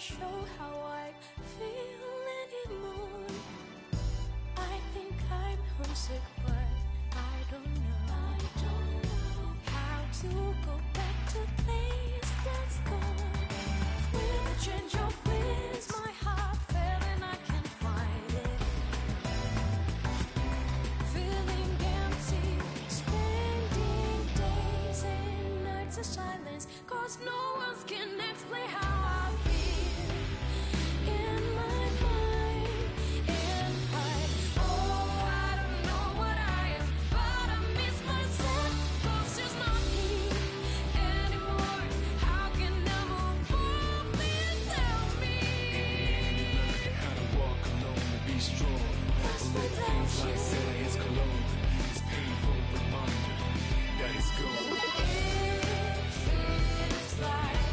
show how I feel anymore. I think I'm homesick, but I don't know how to go back to the place that's gone. With a change of winds, my heart fell and I can't find it. Feeling empty, spending days and nights of silence, 'cause no one can explain how I feel in my mind. And I don't know what I am, but I miss myself, 'cause it's not me anymore. How can I move on without me? How to walk alone to be strong. Without you. Like say it's cologne. It's painful reminder that it's gone. It feels like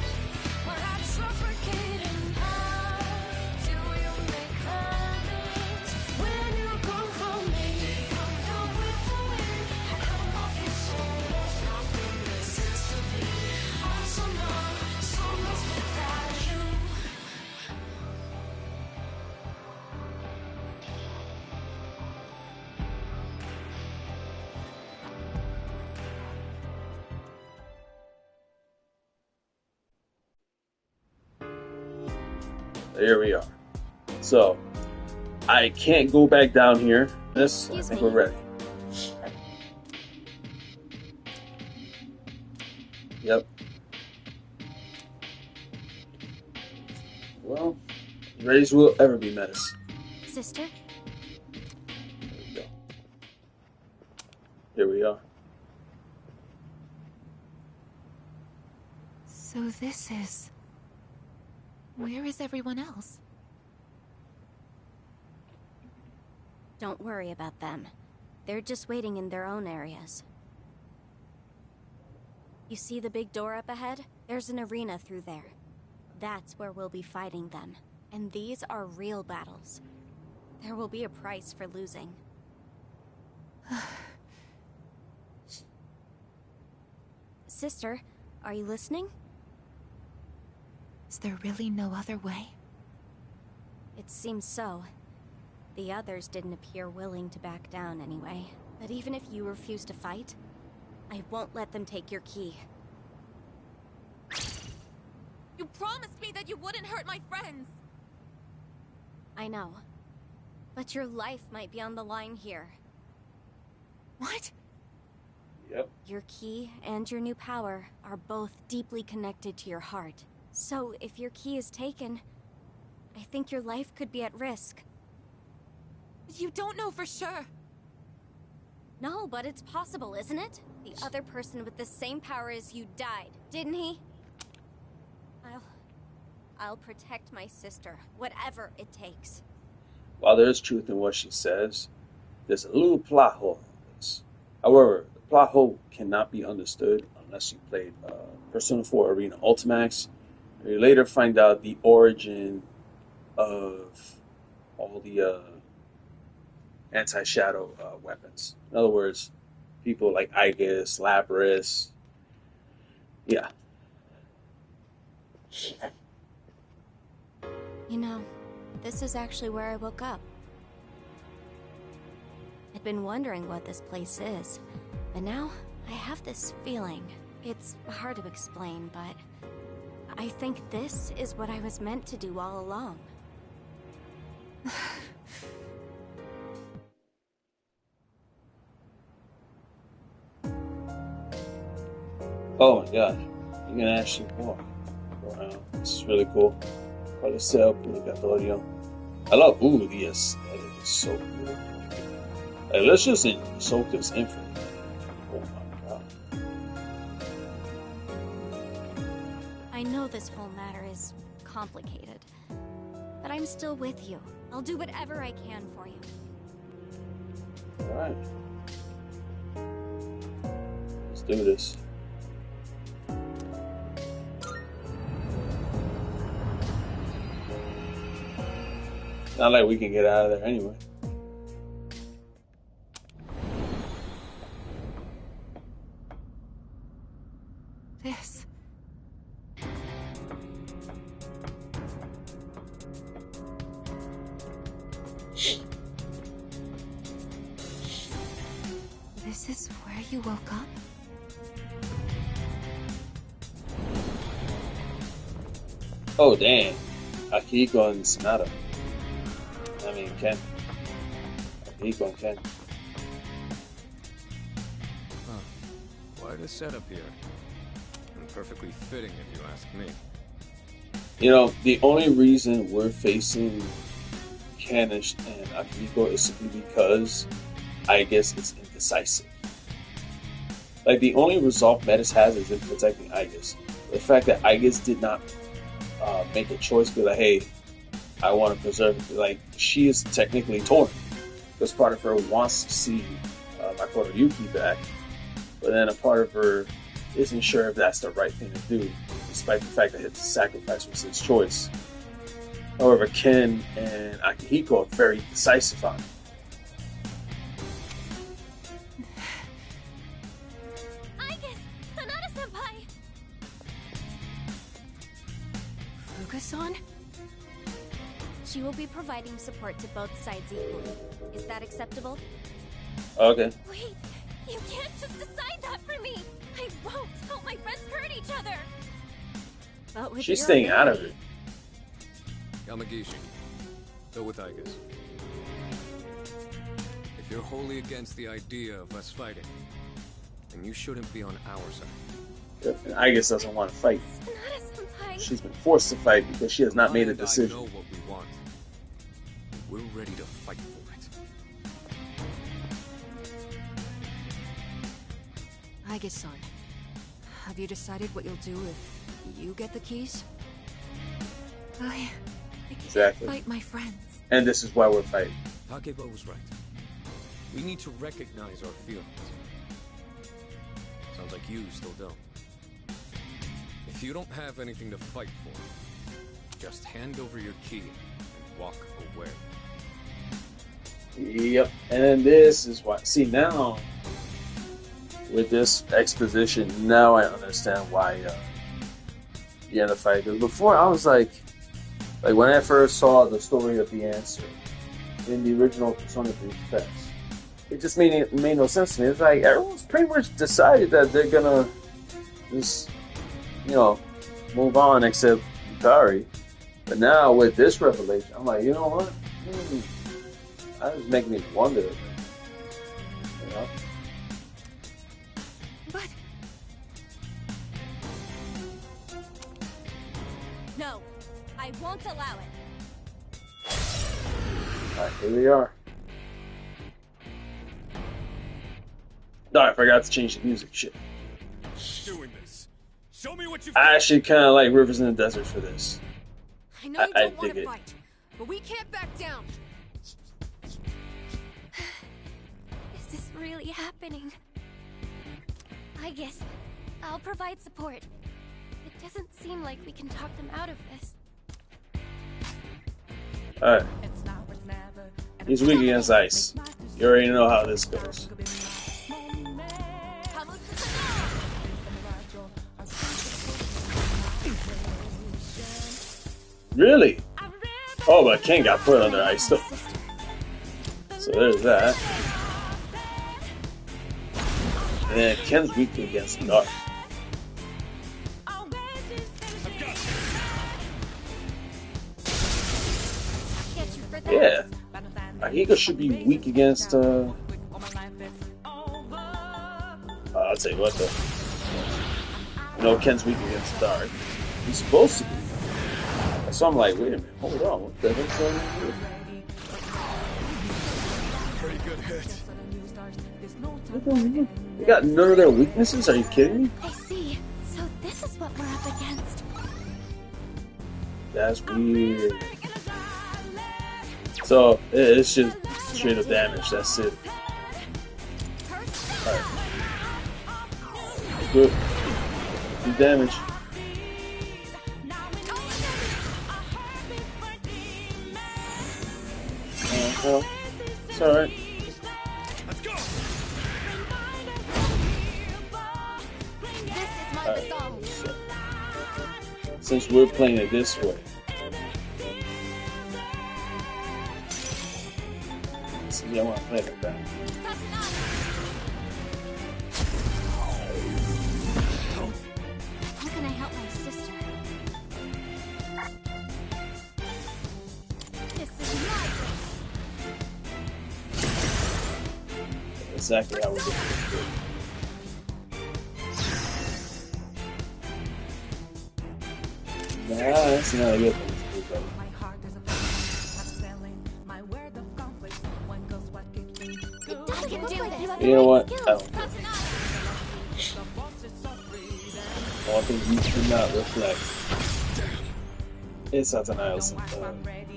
we're not suffocating. How do you make amends when you come from me? Come down with the wind. I come off your soul. There's nothing that says to me. I'm so numb, so lost without you. Here we are. So, I can't go back down here. This, I Excuse think me. we're ready. Yep. Well, ready as we'll ever be, Metis. Sister? There we go. Here we are. So this is... Where is everyone else? Don't worry about them. They're just waiting in their own areas. You see the big door up ahead? There's an arena through there. That's where we'll be fighting them. And these are real battles. There will be a price for losing. Sister, are you listening? Is there really no other way? It seems so. The others didn't appear willing to back down anyway. But even if you refuse to fight, I won't let them take your key. You promised me that you wouldn't hurt my friends! I know. But your life might be on the line here. What? Yep. Your key and your new power are both deeply connected to your heart. So, if your key is taken, I think your life could be at risk. You don't know for sure! No, but it's possible, isn't it? The other person with the same power as you died, didn't he? I'll protect my sister, whatever it takes. While there is truth in what she says, there's a little plot hole in this. However, the plot hole cannot be understood unless you played Persona 4 Arena Ultimax. You later find out the origin of all the anti-shadow weapons. In other words, people like Aigis, Lapras. Yeah. You know, this is actually where I woke up. I'd been wondering what this place is, but now I have this feeling. It's hard to explain, but I think this is what I was meant to do all along. Oh my gosh. You can actually walk around. This is really cool. Coliseo Purgatorio. I love, ooh, the aesthetic is so good. Hey, let's just soak this in for a minute. Oh my god. I know this whole matter is complicated, but I'm still with you. I'll do whatever I can for you. Alright. Let's do this. Not like we can get out of there anyway. This... You woke up? Oh, damn. Akihiko and Sonata. I mean, Ken. Akihiko and Ken. Huh. Quite a setup here. And perfectly fitting, if you ask me. You know, the only reason we're facing Ken and Akihiko is simply because I guess it's indecisive. Like, the only resolve Metis has is in protecting Aigis. The fact that Aigis did not make a choice, be like, hey, I want to preserve it. Like, she is technically torn. Because part of her wants to see Makoto Yuki back, but then a part of her isn't sure if that's the right thing to do, despite the fact that his sacrifice was his choice. However, Ken and Akihiko are very decisive on it. Aigis! Sonata-senpai! Fuuka-san? She will be providing support to both sides equally. Is that acceptable? Okay. Wait! You can't just decide that for me! I won't help my friends hurt each other! But with She's your staying out of ability- it. Yamagishi, go with Aigis. If you're wholly against the idea of us fighting, then you shouldn't be on our side. And Aigis doesn't want to fight. Sonata-senpai! She's been forced to fight because she has not made a I decision. know what we want. We're ready to fight for it. Aigis-san, have you decided what you'll do if you get the keys? I can't Exactly. fight my friends. And this is why we're fighting. Takeba was right. We need to recognize our feelings. Sounds like you still don't. If you don't have anything to fight for, just hand over your key and walk away. Yep. And then this is why. See, now, with this exposition, now I understand why you end the fight. Because before, I was like when I first saw the story of the answer in the original Persona 3 text, it just made no sense to me. It's like everyone's pretty much decided that they're gonna just, move on, except Yukari. But now with this revelation, I'm like, you know what? That was making me wonder. But No, I won't allow it. Alright, here we are. No, I forgot to change the music. Shit. Doing this. Show me what you've I actually kind of like Rivers in the Desert for this. I know you I don't want dig to it. fight, but we can't back down. Is this really happening? I guess I'll provide support. It doesn't seem like we can talk them out of this. Alright. He's weak against ice. You already know how this goes. Really? Oh, but Ken got put under ice though. So there's that. And then Ken's weak against dark. Yeah. Akihiko should be weak against I'll tell you what though. No, Ken's weak against dark. He's supposed to be. So I'm like, wait a minute, hold on, what the heck's going on here? pretty good hit. They got none of their weaknesses? Are you kidding me? I see. So this is what we're up against. That's weird. So it's just straight up damage. That's it. Alright. Good. Do damage. Well, it's alright. Let's go. This is my Alright. song. Since we're playing it this way. See, I want to play it like that. exactly how we're doing it. Nah, that's not a good thing to do, brother. My heart is a selling my word of conflict. One goes what keeps me good. I can do this. You know what? I Skills. don't care. One thing you do not reflect. It's not an iOS.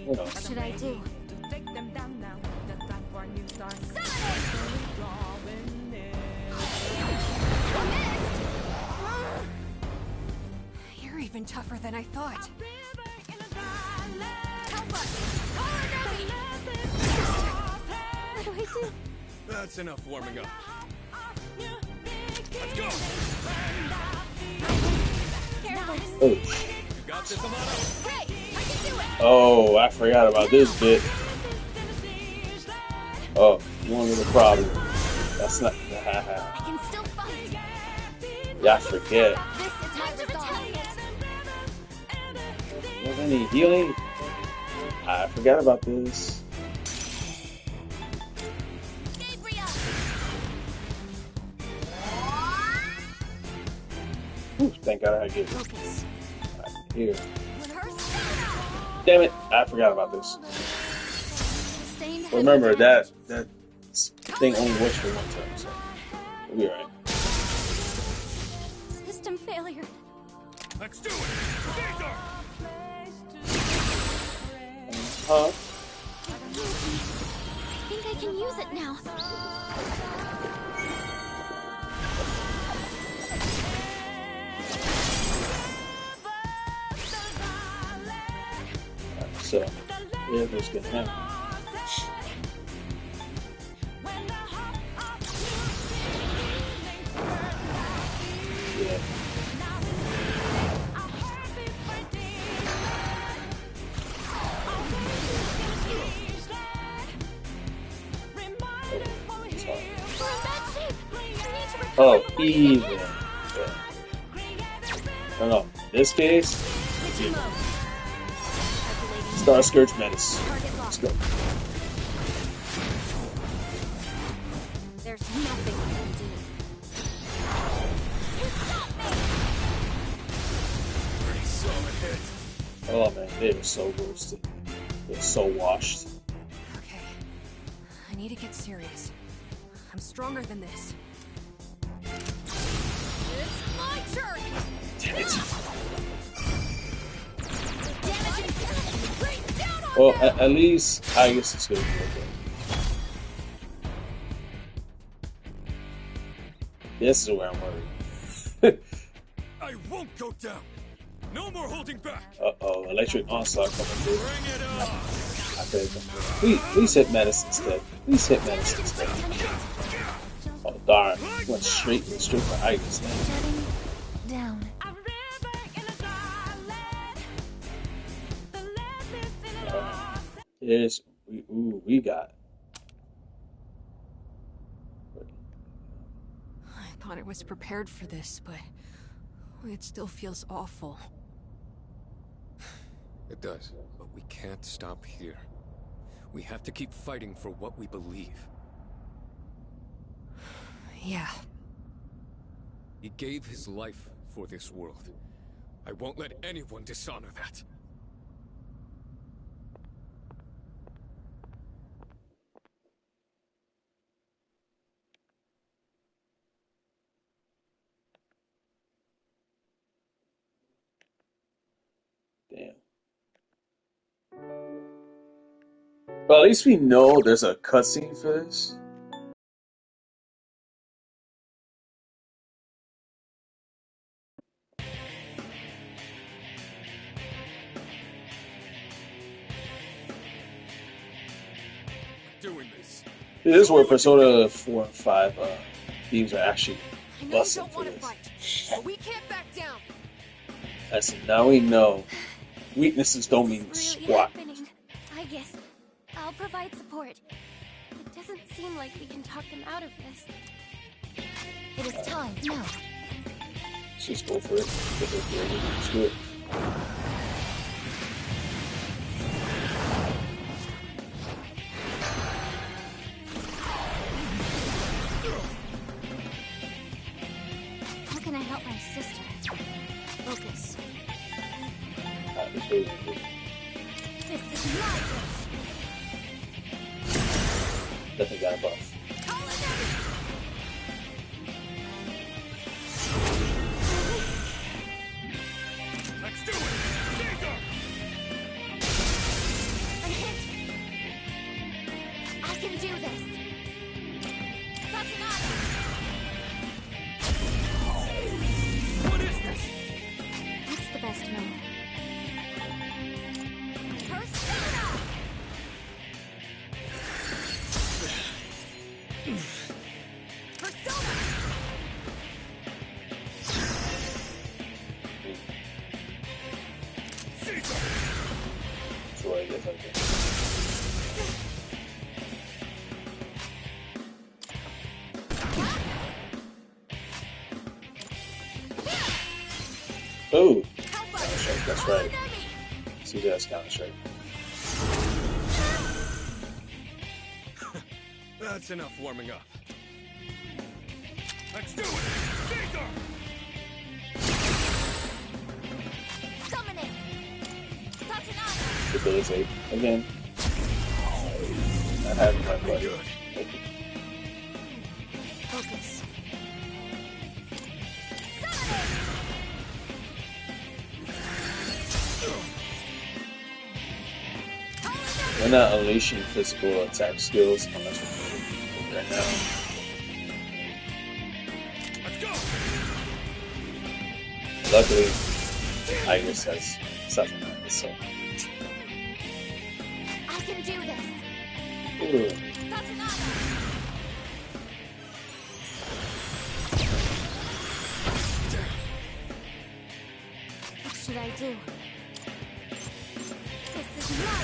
You know. What should I do? Take them down now. The time for a new start. You're even tougher than I thought. Help us! What do I do? That's enough warming up. Let's go! Careful. Oh. You got this, Amano? Great! I can do it! Oh, I forgot about this bit. Oh, you want me to problem? That's not. I can still fight. Yeah, I forget. This is my retaliate. Was any healing? I forgot about this. Gabriel! Whew, thank God I get Focus. here. Rehearse. Damn it! I forgot about this. Sustained heavy Remember damage. that thing only works for one time, so we'll be alright. System failure. Let's do it! Caesar! Huh? I think I can use it now. So, yeah, this can happen. Yeah. Oh, even. Yeah. No. In this case, Star Scourge Metis. Let's go. There's nothing I can do. Pretty solid hit. Oh man, they were so roasted. They're so washed. Okay. I need to get serious. I'm stronger than this. It's my turn! Damn it. Damage and death! Bring down on Well, them! at least I guess it's gonna be okay. This is where I'm worried. I won't go down! No more holding back! Uh-oh, electric onslaught coming through. Bring it on! I could've come. Please hit Metis instead. Please hit Metis instead. Oh darn, went straight for Aigis. Shutting down. Here's we got. I thought I was prepared for this, but it still feels awful. It does, but we can't stop here. We have to keep fighting for what we believe. Yeah. He gave his life for this world. I won't let anyone dishonor that. Damn. Well, at least we know there's a cutscene for this. Doing this. This is where Persona 4 and 5 themes are actually I know you busted don't for want to this. fight, but we can't back down. I said, now we know weaknesses don't mean What's really squat. happening? I guess I'll provide support. It doesn't seem like we can talk them out of this. It is time now. Let's just go for it. Let's do it. faster. Focus. This really good. This is my Definitely got a buff. Let's do it! Caesar! A hit. I can do this. Satsunada. What is this? What's the best move? Persona. Persona. Caesar! So I guess okay. Oh, counter strike. That's right. See, that's counter strike. That's enough warming up. Let's do it! Caesar! Summoning. Satsunada. Debilitate again. Not having my blood. Good. Focus. We're not unleashing physical attack skills unless we're right now. Let's go! Luckily, Aigis has something like this, so. I can do this. Ooh. Satsunada. What should I do? This is my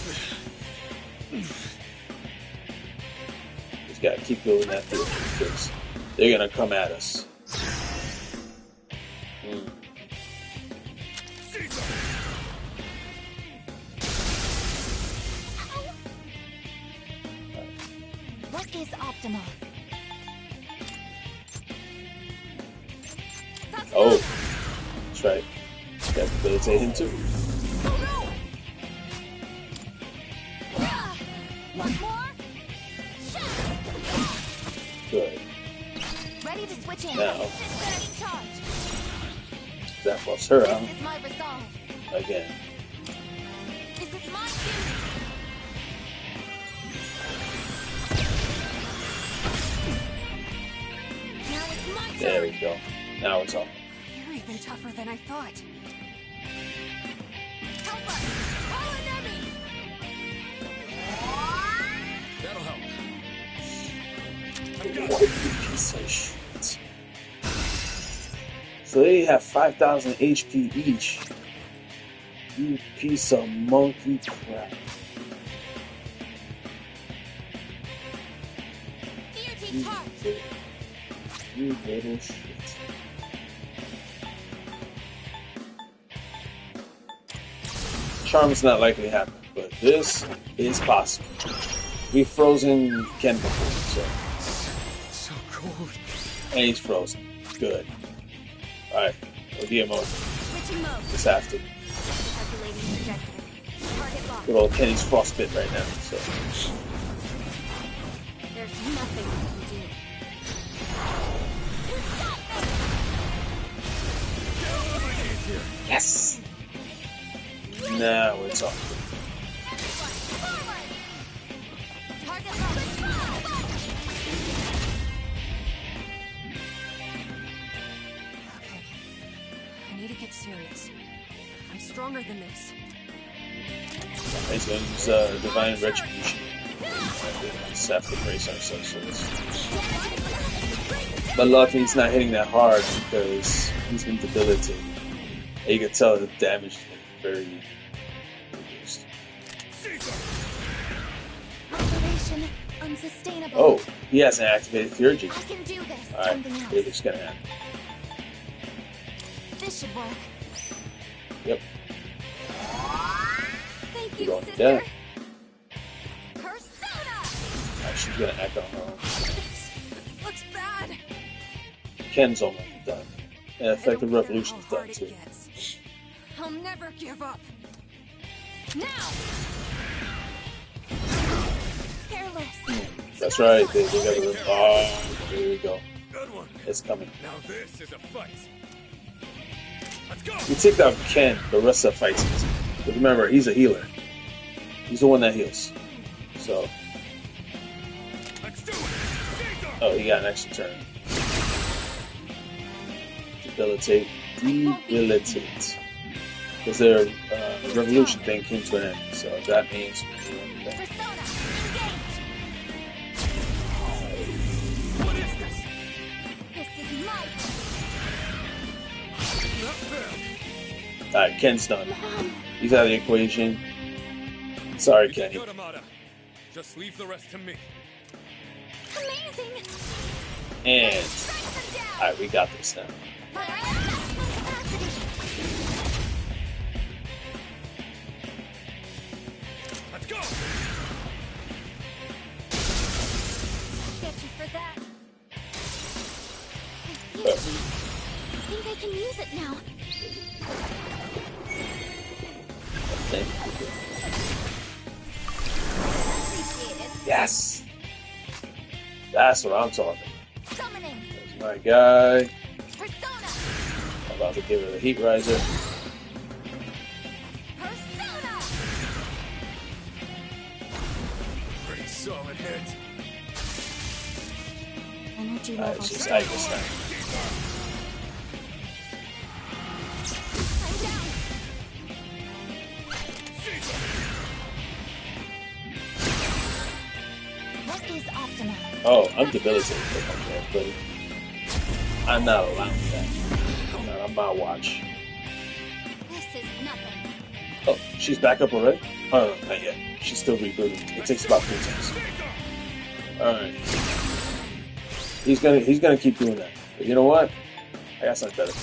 wish. Just gotta keep building that field because they're gonna come at us. Caesar! What is optimal? Oh, that's right. Gotta debilitate him too. One more. Good. Ready to switch in. Now. Setting charge. That buffs her out This is my resolve. again. This is my duty. Now it's my turn. There we go. Now it's on. You're even tougher than I thought. Help us. Call an enemy. That'll help. What a piece of shit. So they have 5,000 HP each. You piece of monkey crap. Theurgy charge. You little shit. Charm is not likely to happen, but this is possible. We've frozen Ken before, so. So cold. And he's frozen. Good. Alright, we'll get mode. Switching mode. Just have to. Calculating trajectory. Target locked. Good old Kenny's frostbit right now, so. There's nothing we can do. Yes! Now it's on. Target locked. Okay. I need to get serious. I'm stronger than this. He's going to use Divine Retribution. Just have to brace ourselves for this. But luckily he's not hitting that hard because he's been debilitated. And you can tell the damage is very reduced. Observation unsustainable. Oh, he hasn't activated Theurgy. I can do this. Alright, Something else. it's gonna happen. This should work. Yep. Thank We're you, going to sister. death. Persona. Alright, she's gonna act on her own. Looks bad. Ken's almost done. And effective revolution is How done hard it too. gets. I'll never give up. Now. Careless. That's right. They got the. Oh, there we go. Good one. It's coming. Now this is a fight. Let's go. You take out Ken, the rest of the fight's easy. But remember, he's a healer. He's the one that heals. So. Let's do it. Caesar! Oh, he got an extra turn. Debilitate. Debilitate. Because their revolution thing came to an end. So that means. Persona, What is this? engage. This is my Not fair. Alright, Ken's done. He's out of the equation. Sorry, Kenny. Good, Amada. Just leave the rest to me. amazing. And. Strike them down. Alright, we got this now. Let's go. Get you for that. I think I can use it now. Okay. Appreciate it. Yes! That's what I'm talking about. Summoning. There's my guy. Persona. I'm about to give her the heat riser. Persona. Pretty solid hit. Energy Alright, level. it's just Aigis now. I'm down. Caesar. What is optimal? Oh, I'm debilitated. Okay, buddy. I'm not allowed that. Not on my watch. This is nothing. Oh, she's back up already? Oh, no, not yet. She's still rebooting. It takes about 3 times. Alright. He's gonna keep doing that. But you know what? I got something better.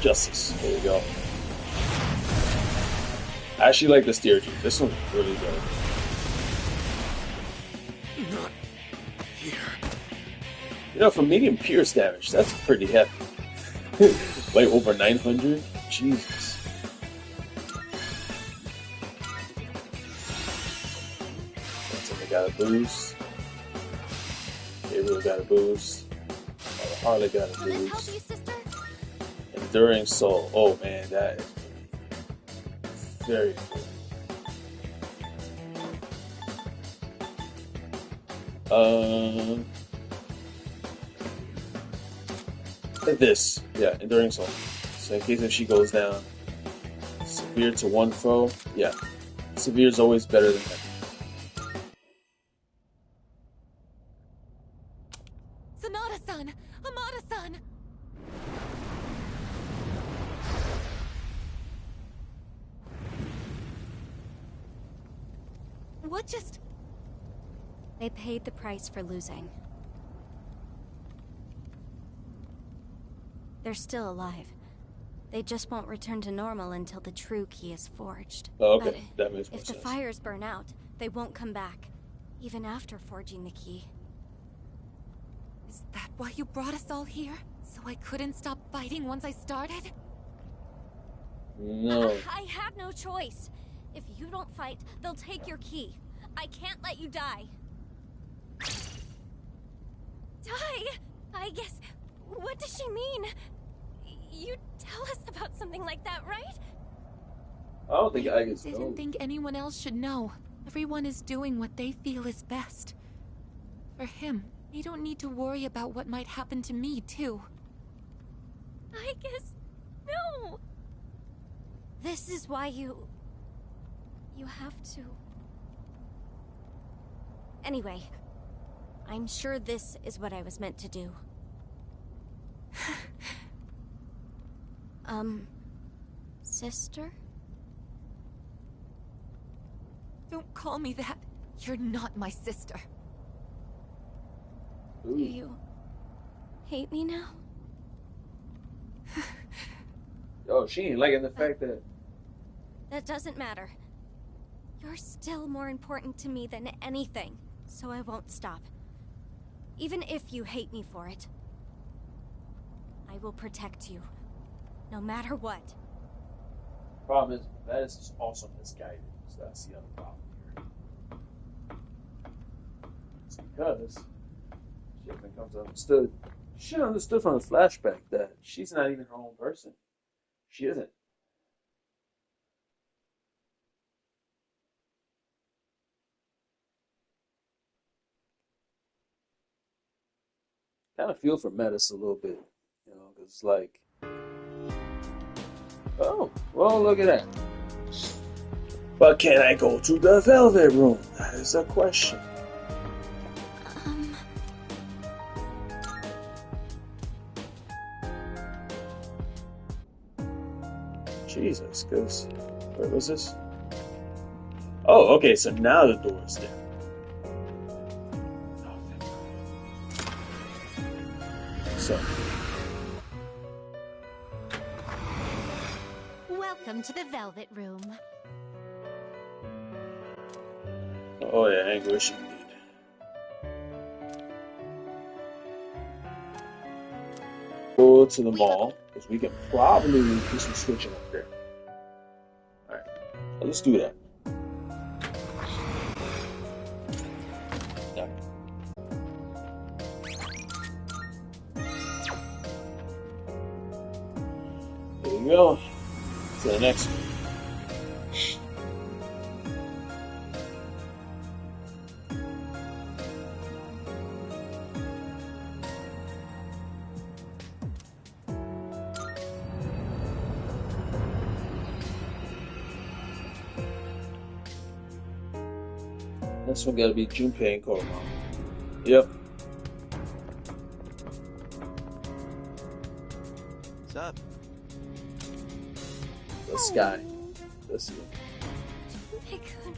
Justice. There we go. I actually like this Theurgy. This one's really good. Not here. You know, for medium pierce damage, that's pretty heavy. Like over 900? Jesus. They got a boost. Gabriel got a boost. Harley got a Can I help boost. you, sister? Enduring Soul. Oh man, that is very good. Like this. Yeah, Enduring Soul. So in case if she goes down, severe to one foe. Yeah, severe is always better than that. Sonata-san! Amada-san! What just... They paid the price for losing. They're still alive. They just won't return to normal until the true key is forged. Oh, okay, But that makes more if the sense. fires burn out, they won't come back, even after forging the key. Is that why you brought us all here? So I couldn't stop fighting once I started? No. I have no choice. If you don't fight, they'll take your key. I can't let you die. Die? I guess... What does she mean? You tell us about something like that, right? I don't think I can Didn't think anyone else should know. Everyone is doing what they feel is best. For him, they don't need to worry about what might happen to me, too. I guess... No! This is why you have to... Anyway, I'm sure this is what I was meant to do. Sister? Don't call me that. You're not my sister. Do you hate me now? Oh, she ain't liking the fact that... That doesn't matter. You're still more important to me than anything, so I won't stop. Even if you hate me for it, I will protect you, no matter what. Problem is, Metis is also misguided, so that's the other problem here. It's because she hasn't come to understood. She understood from the flashback that she's not even her own person. She isn't. Kind of feel for Metis a little bit, you know, because it's like, oh, well, look at that. But can I go to the Velvet Room? That is a question. Jesus, because where was this? Oh, okay, so now the door is there. Oh, thank God. So, Welcome to the Velvet Room. oh yeah, anguish indeed. Go to the mall, because we can probably do some switching up there. Alright, so let's do that. Yeah. There you go. To the next one. This one gotta be Junpei Koromaru. Yep. What's up? The sky. Let's see. Junpei-kun,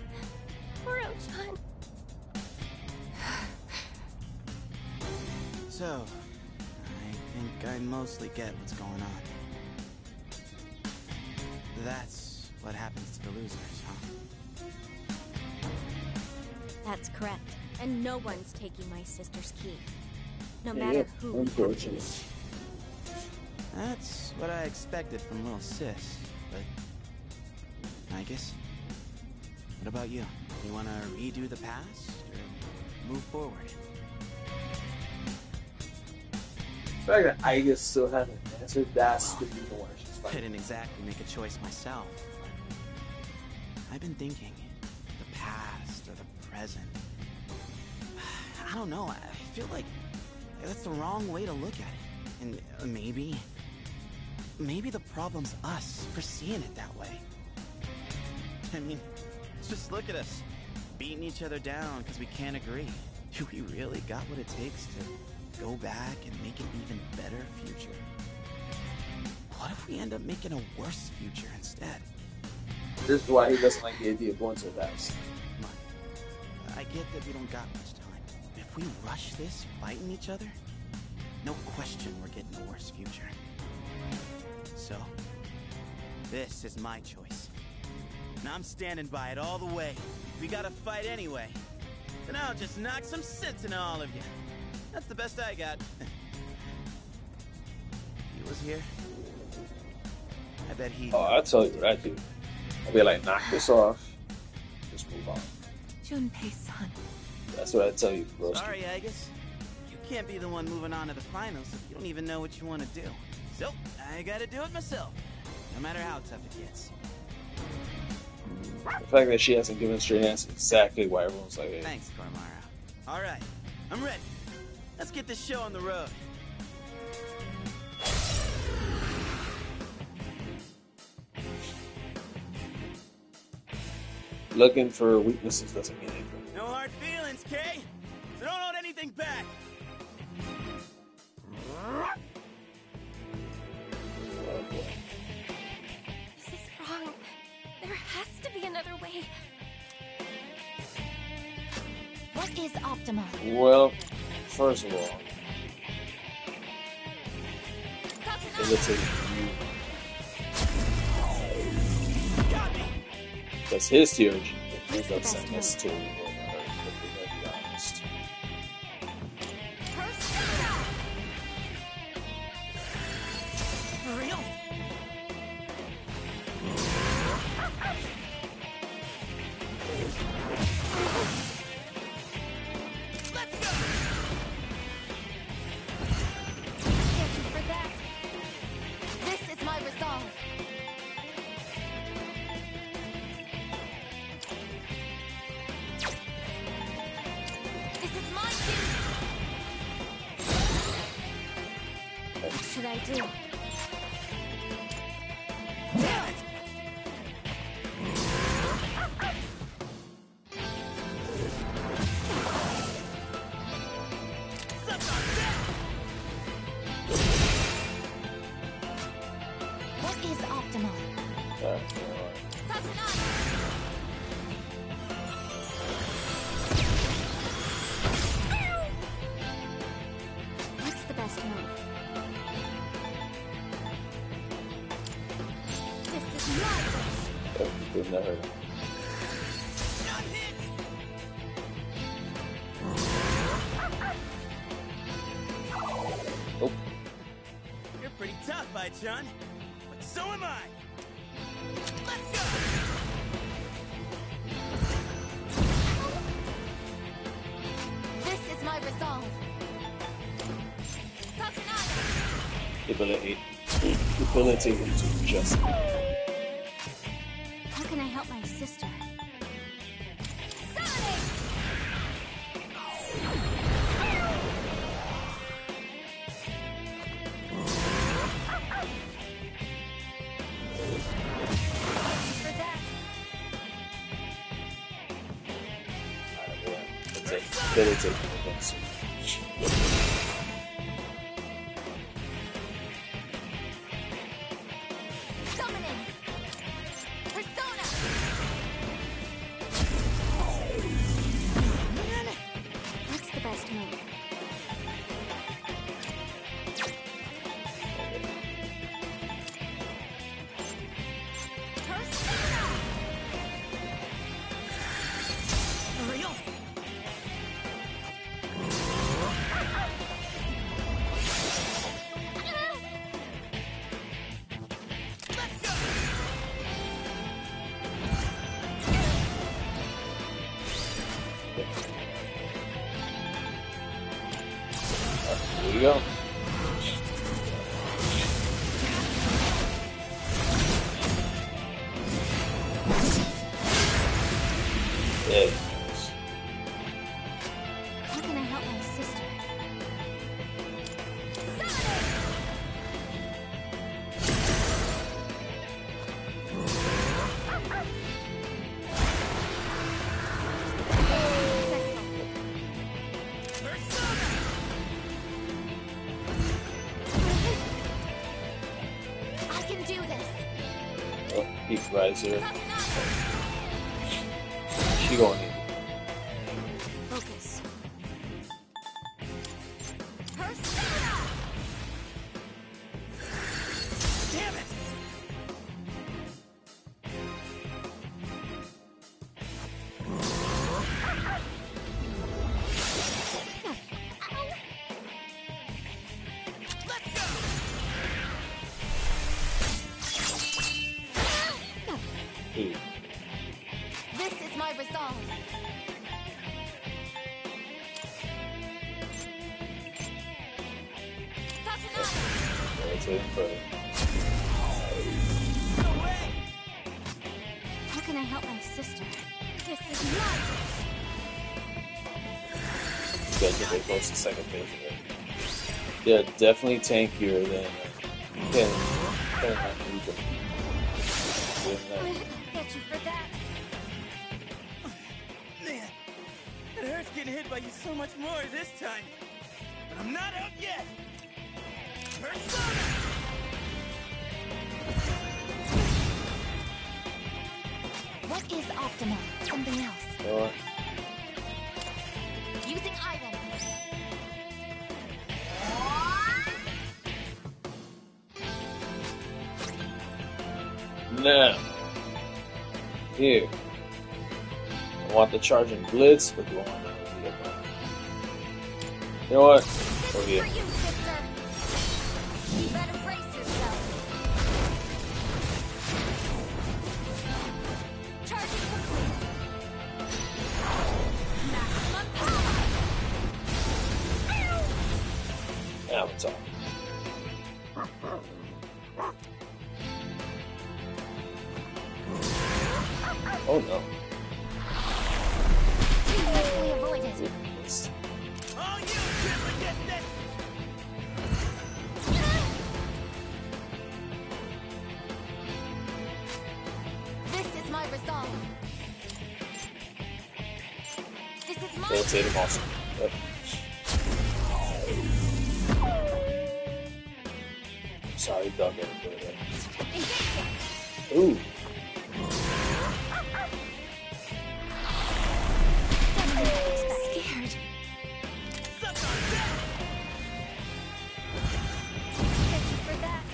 Koro-chan. So, I think I mostly get what's going on. That's what happens to the losers, huh? That's correct. And no one's taking my sister's key. No matter who. Unfortunately. That's what I expected from little sis, but... Aigis? What about you? You wanna redo the past, or move forward? The fact that Aigis still hasn't answered, that's the reason why she's I fighting. didn't exactly make a choice myself. I've been thinking, the past or the present. I don't know, I feel like that's the wrong way to look at it. And maybe the problem's us for seeing it that way. I mean, just look at us, beating each other down because we can't agree. Do we really got what it takes to go back and make an even better future? What if we end up making a worse future instead? This is why he doesn't like the idea of going to the past. Come on. I get that we don't got much time. If we rush this, fighting each other, no question we're getting a worse future. So, this is my choice. And I'm standing by it all the way. If we gotta fight anyway, then I'll just knock some sense into all of you. That's the best I got. He was here. I bet he... Oh, I'll tell you what I do. I'll be like, knock this off. Just move on. Junpei-san. That's what I tell you, bro. Sorry, Aigis. You can't be the one moving on to the finals if you don't even know what you want to do. So, I gotta do it myself. No matter how tough it gets. The fact that she hasn't given a straight answer is exactly why everyone's like, hey. Thanks, Koromaru. Alright, I'm ready. Let's get this show on the road. Looking for weaknesses doesn't mean anything. No hard feelings, Kay. So don't hold anything back. Oh, boy. This is wrong. There has to be another way. What is optimal? Well, first of all, let's say because his Theurgy ends up saying this to be honest. should I do? Damn it! What is optimal? What's the best move? This is my wish. Didn't hurt him. Not hit! Oh, You're pretty tough, Ai-chan. But so am I. Let's go! This is my resolve. ability to just. How can I help my sister? Ability. What's the best move? For real? Let's go! Here we go. Yeah. How can I help my sister? I can do this. Oh, Peak Riser. She going in. Focus. Damn it! Let's go! Ooh. This is my resolve. That's it for No way! How can I help my sister? This is my you guys get very close to second phase. Yeah, definitely tankier than Ken. Get you for that. Man, it hurts getting hit by you so much more this time. But I'm not out yet! Persona! What is optimal? Something else. Or Using item. now, here. I want the charging blitz, but you want to You know what? Over here. For you, sister. You better brace yourself. Charging complete. Maximum power. Now it's on. Oh no. Successfully avoided. It's All you can't forget this! rotate him also. Yep. Sorry, dog. Ooh. Scared. For that.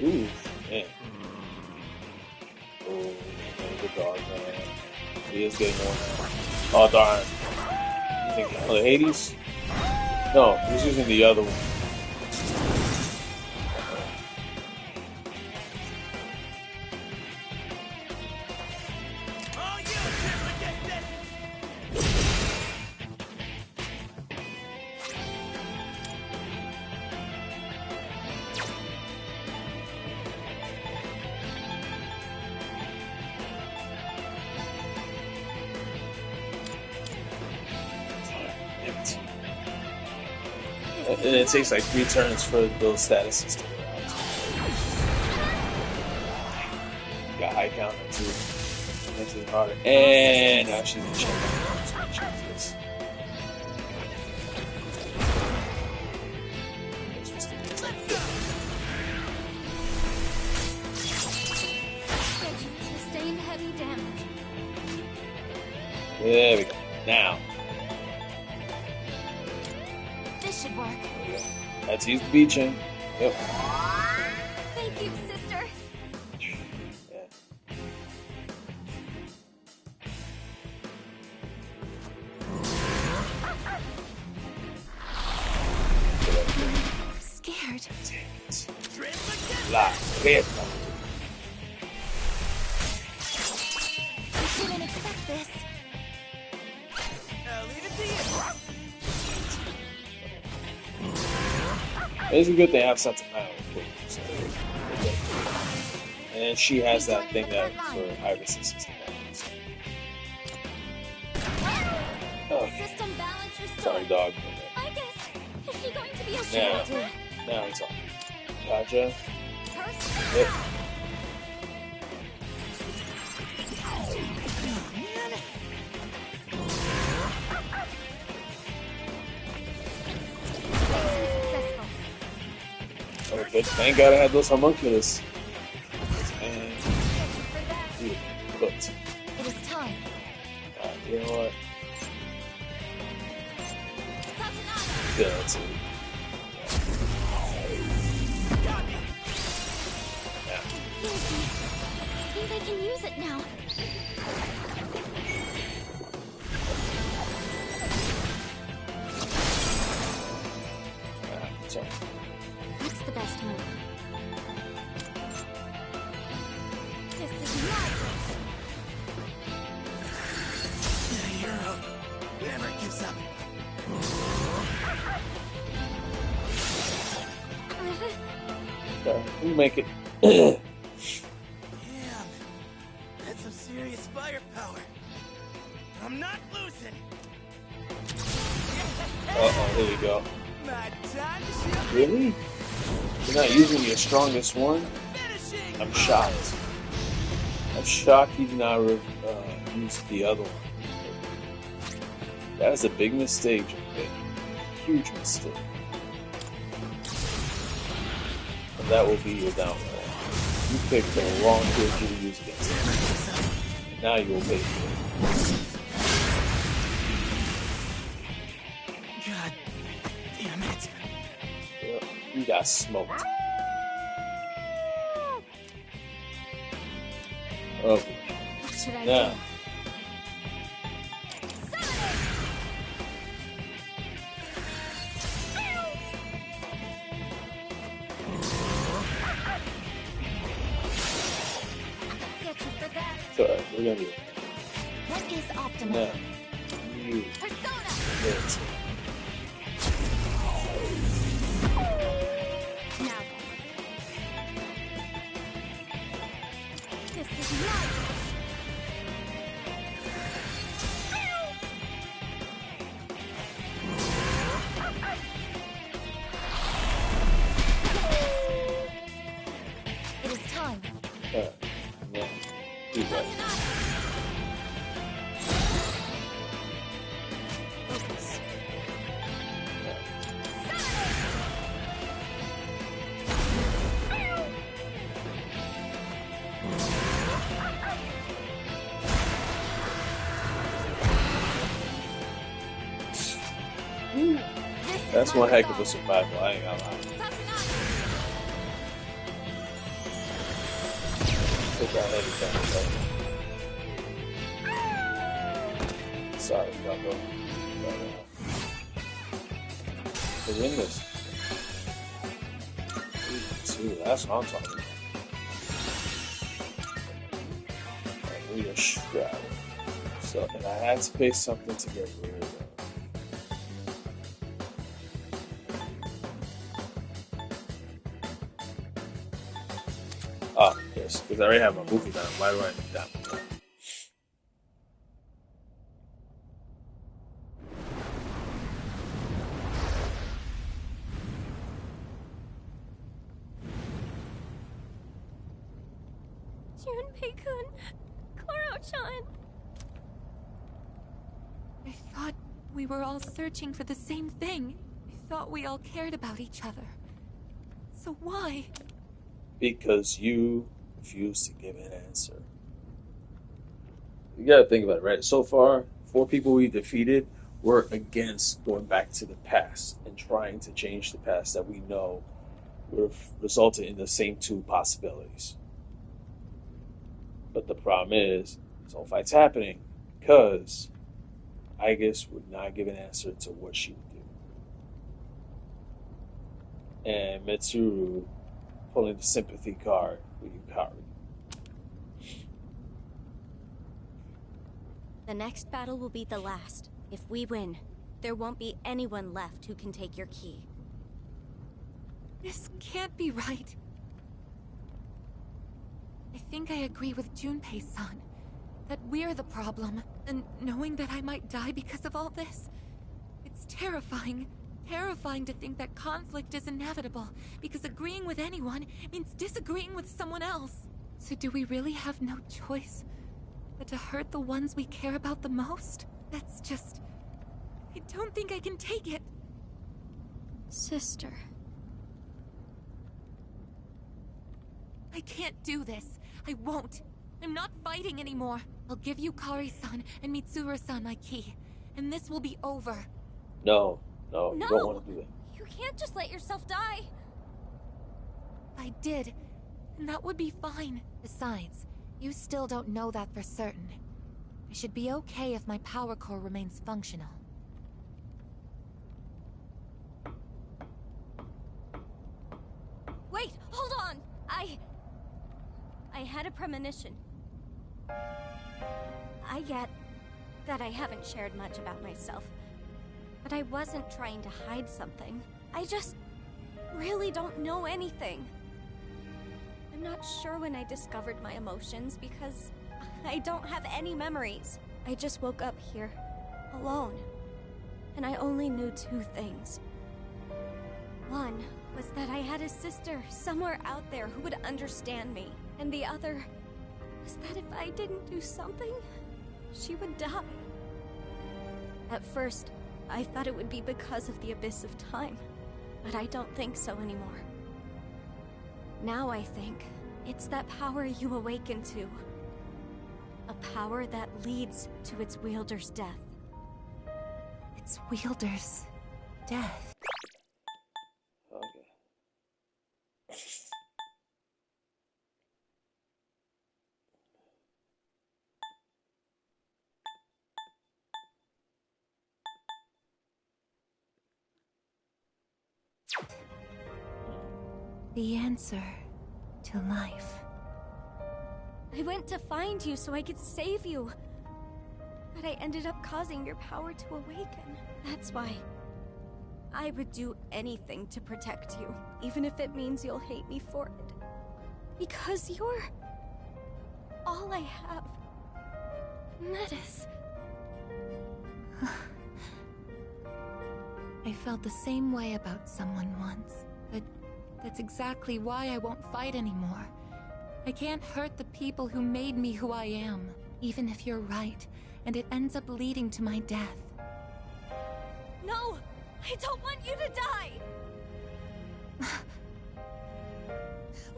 Ooh, man. Oh, man, good dog, man. He is getting one. Oh, darn. He's using the Hades? No, he's using the other one. And it takes like 3 turns for those statuses to go out. Got high counter too. Makes it harder. And now she's in check. So we check this. Sustained heavy damage. There we go. Now. This should work. That's he's beaching. Yep. Thank you, sister. Yeah. Scared. Damn it. La Reta. I didn't expect this. Leave it to you. It's a good thing I have sense of power. So, and she has that thing that for Aigis Metis. Oh, System balance restored. sorry, dog. I guess. Is she going to be okay? Now it's on. Gotcha. First, Yep. successful. Oh, good. Thank God I had those homunculus. And For that, dude, cooked. it is time. You know what? Katana. Yeah, that's it. Yeah. I think I can use it now. Sorry. What's the best move? This is my The hero never gives up. Sorry. We make it. Damn, that's some serious firepower. I'm not losing. Uh-oh, here we go. My time to shoot. Really? You're not using your strongest one? Finishing. I'm shocked. I'm shocked he did not use the other one. That is a big mistake, Junpei. Huge mistake. And that will be your downfall. You picked the wrong character to use against him. And now you will pay for it. God damn it. Yep, you got smoked. Oh, What should I now. do? Get you for that. Sorry, we're gonna do it. What is optimal? Now, you. Persona. Yes. Now then. This is my wish. That's one heck of a survival, I ain't gonna lie. Take that heavy damage. Sorry, Bucko. We're in this. See, that's what I'm talking about. We are strapped. So, and I had to pay something to get rid of them. Oh, yes, because I already have my movie down. Why do I need that one? Junpei-kun, Koro-chan. I thought we were all searching for the same thing. I thought we all cared about each other. So why? Because you refuse to give an answer. You gotta think about it, right? So far, 4 people we defeated were against going back to the past and trying to change the past that we know would have resulted in the same 2 possibilities. But the problem is, this whole fight's happening because Aigis would not give an answer to what she would do. And Mitsuru pulling the sympathy card with Yukari. The next battle will be the last. If we win, there won't be anyone left who can take your key. This can't be right. I think I agree with Junpei-san. That we're the problem. And knowing that I might die because of all this, it's terrifying. Terrifying to think that conflict is inevitable, because agreeing with anyone means disagreeing with someone else. So do we really have no choice but to hurt the ones we care about the most? That's just... I don't think I can take it. Sister. I can't do this. I won't. I'm not fighting anymore. I'll give Yukari-san and Mitsuru-san my key, and this will be over. No, you don't want to do that. You can't just let yourself die. I did, and that would be fine. Besides, you still don't know that for certain. I should be okay if my power core remains functional. Wait, hold on! I had a premonition. I get that I haven't shared much about myself, but I wasn't trying to hide something. I just really don't know anything. I'm not sure when I discovered my emotions because I don't have any memories. I just woke up here, alone, and I only knew 2 things. One was that I had a sister somewhere out there who would understand me, and the other was that if I didn't do something, she would die. At first, I thought it would be because of the abyss of time, but I don't think so anymore. Now I think it's that power you awaken to. A power that leads to its wielder's death. Its wielder's death. Okay. The answer to life. I went to find you so I could save you, but I ended up causing your power to awaken. That's why I would do anything to protect you, even if it means you'll hate me for it. Because you're all I have. Metis. I felt the same way about someone once, but that's exactly why I won't fight anymore. I can't hurt the people who made me who I am, even if you're right, and it ends up leading to my death. No! I don't want you to die!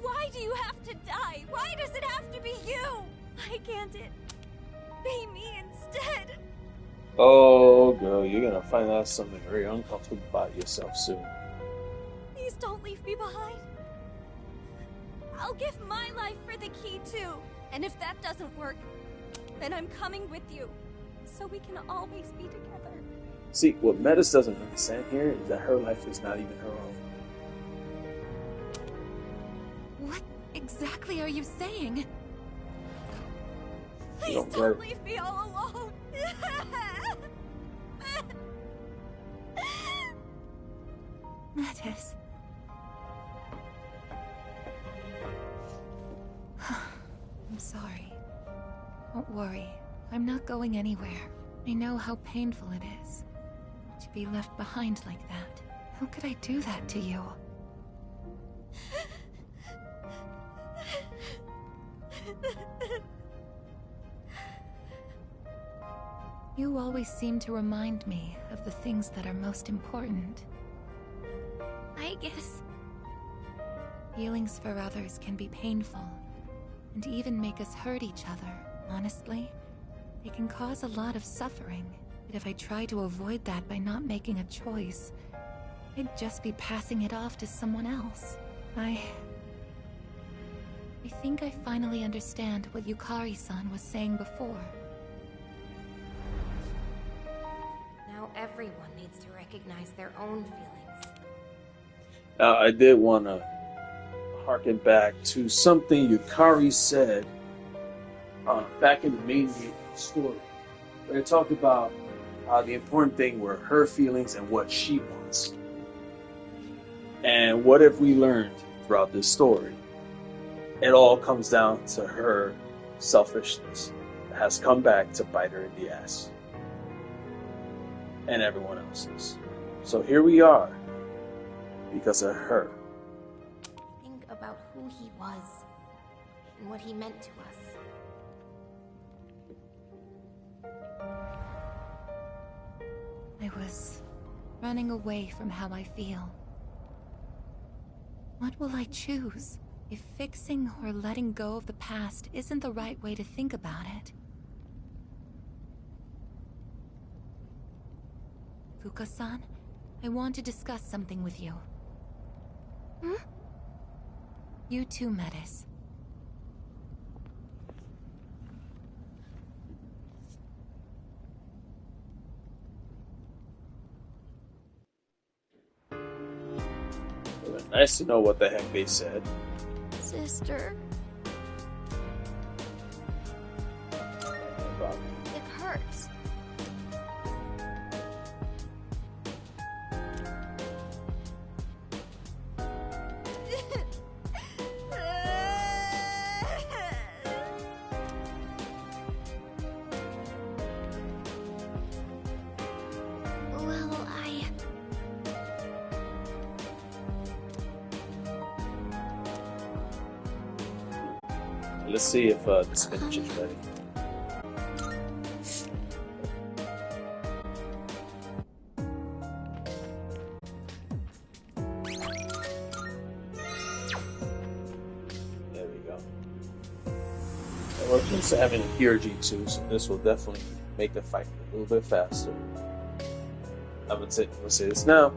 Why do you have to die? Why does it have to be you? Why can't it be me instead? Oh girl, you're gonna find out something very uncomfortable about yourself soon. Please don't leave me behind. I'll give my life for the key too. And if that doesn't work, then I'm coming with you, so we can always be together. See, what Metis doesn't understand here is that her life is not even her own. What exactly are you saying? Please don't leave me all alone. Metis. I'm sorry. Don't worry. I'm not going anywhere. I know how painful it is to be left behind like that. How could I do that to you? You always seem to remind me of the things that are most important. I guess. Feelings for others can be painful, and even make us hurt each other. Honestly, they can cause a lot of suffering. But if I try to avoid that by not making a choice, I'd just be passing it off to someone else. I think I finally understand what Yukari-san was saying before. Now everyone needs to recognize their own feelings. Now, I did want to harken back to something Yukari said back in the main story, where it talked about the important thing were her feelings and what she wants. And what have we learned throughout this story? It all comes down to her selfishness that has come back to bite her in the ass. And everyone else's. So here we are, because of her. Think about who he was and what he meant to us. I was running away from how I feel. What will I choose if fixing or letting go of the past isn't the right way to think about it? Fuuka-san, I want to discuss something with you. You too, Metis. Nice to know what the heck they said. Sister. It hurts. Let's see if the spinach is ready. There we go. And we're close to having a Theurgy too, so this will definitely make the fight a little bit faster. I'm gonna say this now.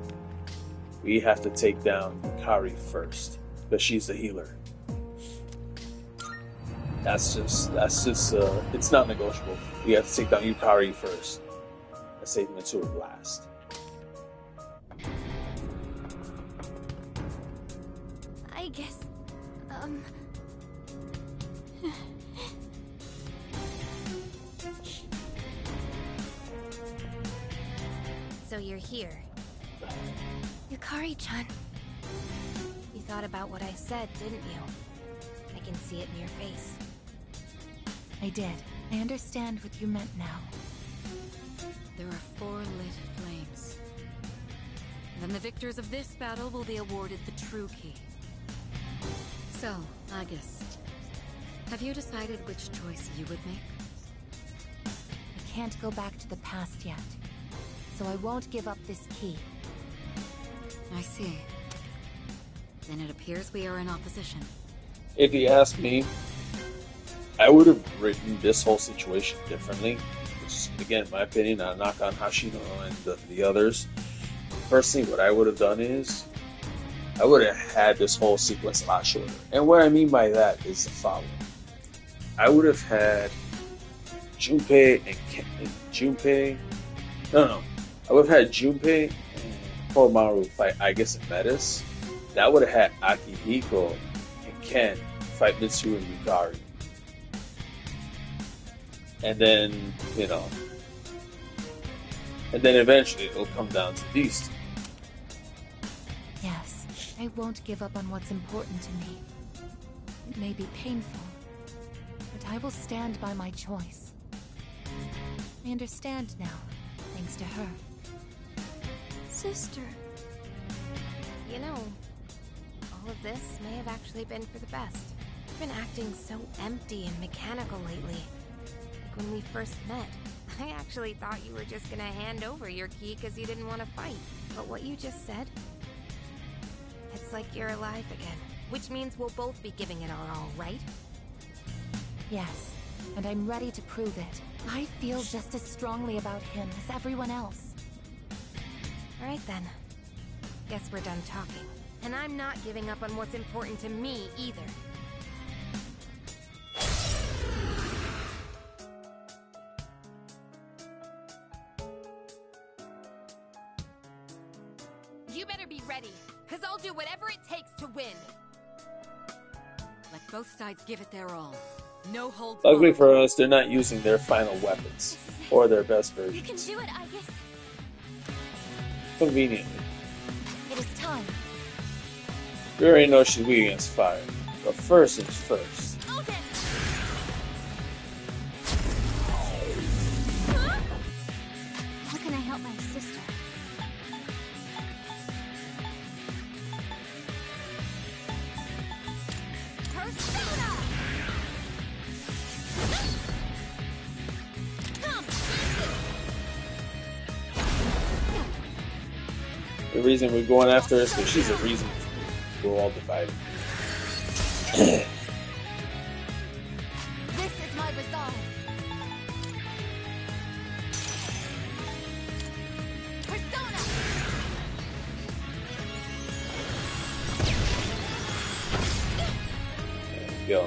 We have to take down Yukari first, because she's the healer. That's just, it's not negotiable. We have to take down Yukari first. And save Mitsuru last. I guess, So you're here. Yukari-chan. You thought about what I said, didn't you? I can see it in your face. I did. I understand what you meant now. There are 4 lit flames. Then the victors of this battle will be awarded the true key. So, Aigis, have you decided which choice you would make? I can't go back to the past yet, so I won't give up this key. I see. Then it appears we are in opposition. If you ask me, I would have written this whole situation differently. again, my opinion, I knock on Hashino and the others. Personally, what I would have done is I would have had this whole sequence a lot shorter. And what I mean by that is the following. I would have had Junpei and Junpei. No. I would have had Junpei and Koromaru fight Aigis Metis. That would have had Akihiko and Ken fight Mitsuru and Yukari. And then, and then eventually it'll come down to these two. Yes, I won't give up on what's important to me. It may be painful, but I will stand by my choice. I understand now, thanks to her. Sister. You know, all of this may have actually been for the best. You've been acting so empty and mechanical lately. Like when we first met, I actually thought you were just gonna hand over your key because you didn't want to fight. But what you just said, it's like you're alive again. Which means we'll both be giving it our all, right? Yes, and I'm ready to prove it. I feel just as strongly about him as everyone else. Alright then. Guess we're done talking. And I'm not giving up on what's important to me either. You better be ready, because I'll do whatever it takes to win. Let both sides give it their all. No holds barred. Luckily for us, they're not using their final weapons or their best You versions. can do it, Aigis. Conveniently. It is time. We already know she's weak against fire. But first things first. Open! How can I help my sister? Persona! Come! The reason we're going after her is because she's a reason we're all divided. This is my resolve. Persona! There we go.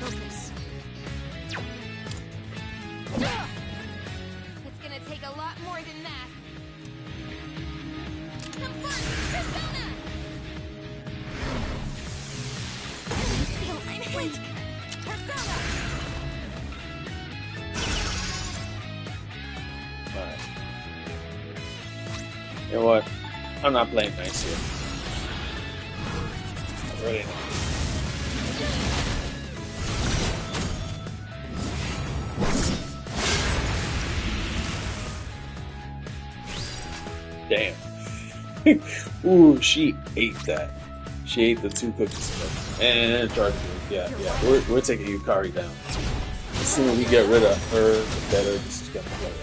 Focus. It's gonna take a lot more than that. Come first! Persona! Feel my weight. Persona! Alright. You know what? I'm not playing nice here. Really not. Damn. Ooh, she ate that. She ate the 2 cookies. And charged her. Yeah. We're taking Yukari down. The sooner we get rid of her, the better this is gonna play out.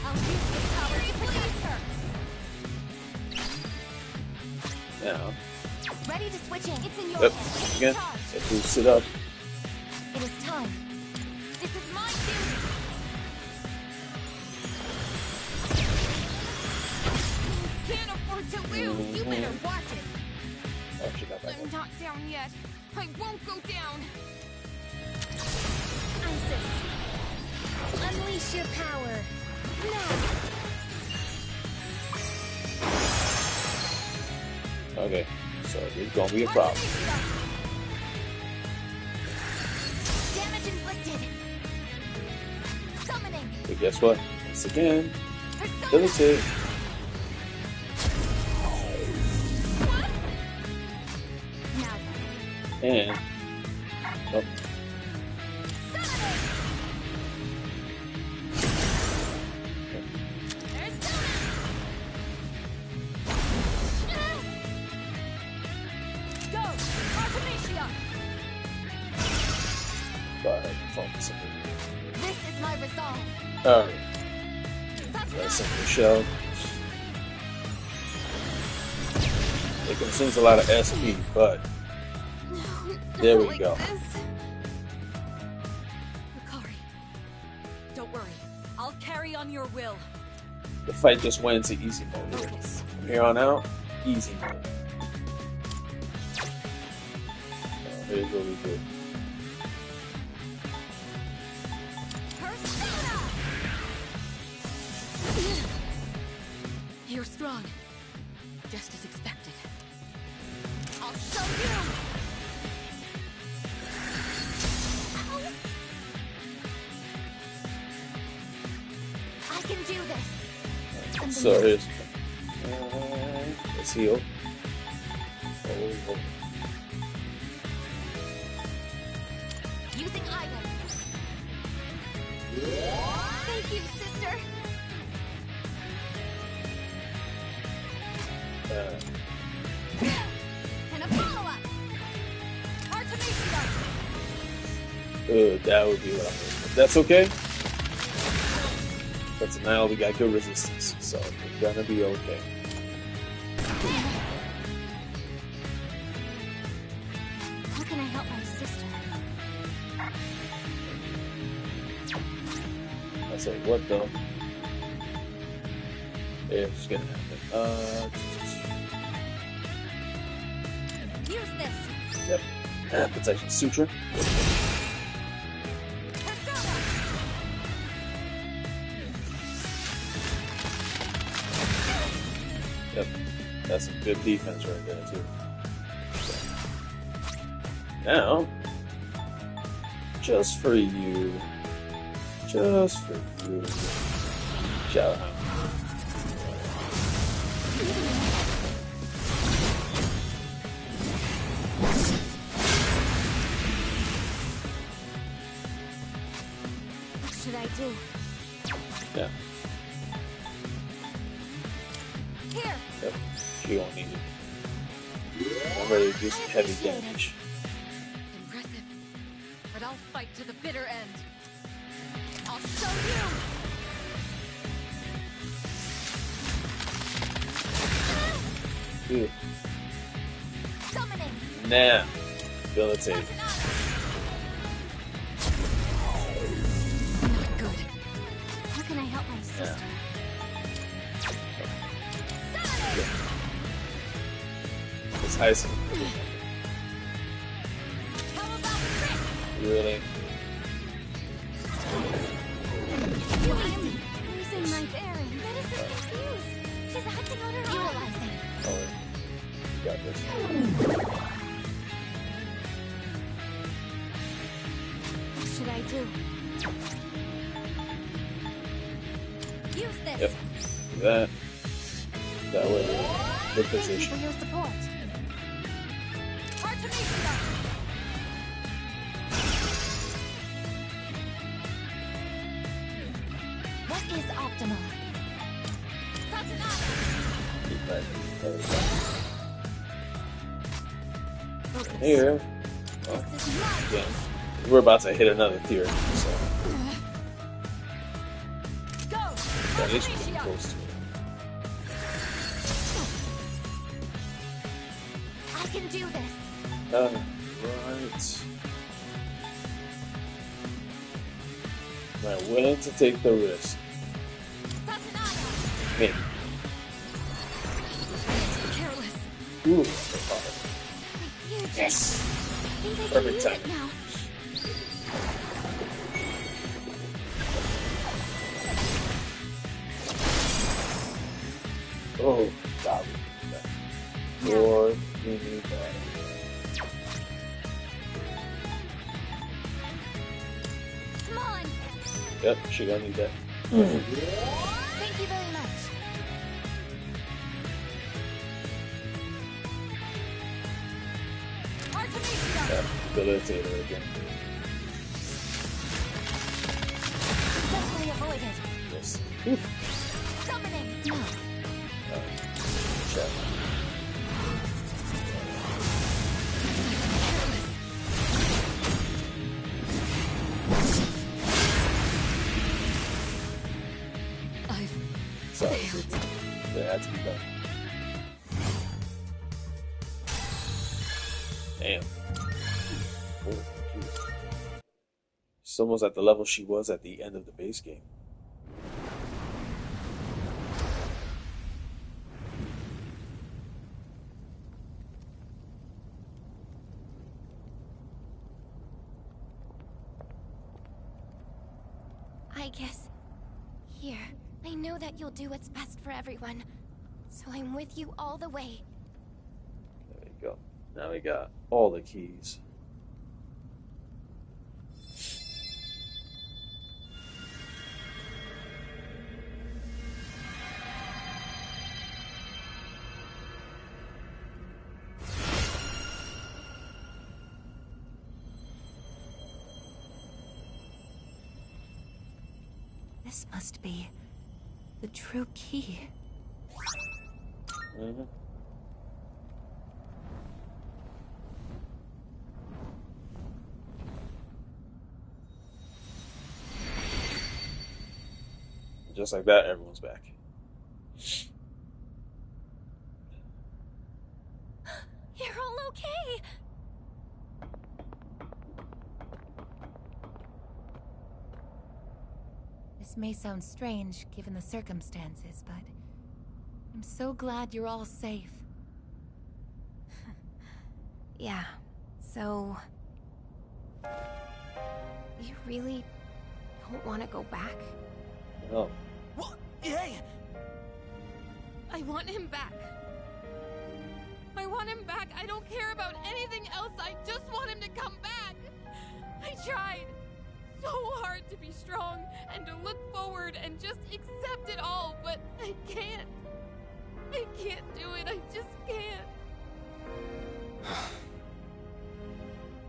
I'll use this power to protect her. Now, Ready to switch in. It's in your yep, hands. again, Charge. so boost it up. It is time. This is my duty. Can't afford to lose. You better watch it. Actually, got that I'm one. not down yet. I won't go down. Isis. Unleash your power. Now. Okay, so this is gonna be a problem. Damage inflicted. Summoning. But guess what? Once again, debilitate. Now And oh, go. Artemisia. go ahead, focus on it. This is my resolve. Alright, that's a shell. It consumes a lot of SP, but there we go. on your will. The fight just went into easy mode. Focus. From here on out, easy mode. Here's what we do. You're strong. Just as expected. I'll show you! I can do this! So here's... let's heal. Oh. Using items. Thank you, sister! And a follow-up! Artemisia! That would be what I'm looking for. That's okay. But now we got good resistance, so we're gonna be okay. How can I help my sister? I say, what the? It's gonna happen. Use this! Yep. Protection Sutra. Persona! Yep. That's some good defense right there, too. Now, just for you. Just for you. Shout out. What should I do? Yeah. Here! Yep. She won't need it. I'm ready to do some heavy damage. Impressive. But I'll fight to the bitter end. I'll show you! Dude. Summoning! Now, debilitate. Not good. How can I help my sister? It's ice. How about this? Really? I'm losing my bearing. Metis is confused. She's acting on her own. Oh, you got this. What should I do? Use this. Yep. Do that. That way, good For position. your support. Artemisia! What is optimal? Keep that. Focus. Here. This is my Again. We're about to hit another theory, so go! at least we're getting close to it. I can do this. Right. Am I willing to take the risk? Maybe. Careless. Ooh. Huge. Yes. I think I can Perfect use time. it now. Oh, God. Or we need that. Come on. Yep, she gonna need that. Thank you very much. Artemisia! Yeah, debilitate her again. Successfully avoided. Yes. Summoning. No. Check. I've Sorry. failed. That had to be done. Damn. Oh, jeez. She's almost at the level she was at the end of the base game. Aigis. Here, I know that you'll do what's best for everyone. So I'm with you all the way. There we go. Now we got all the keys. This must be the true key. Mm-hmm. Just like that, everyone's back. You're all okay. This may sound strange given the circumstances, but I'm so glad you're all safe. Yeah, so... You really don't want to go back? No. What? Hey! I want him back. I want him back. I don't care about anything else. I just want him to come back. I tried so hard to be strong and to look forward and just accept it all, but I can't. I can't do it. I just can't.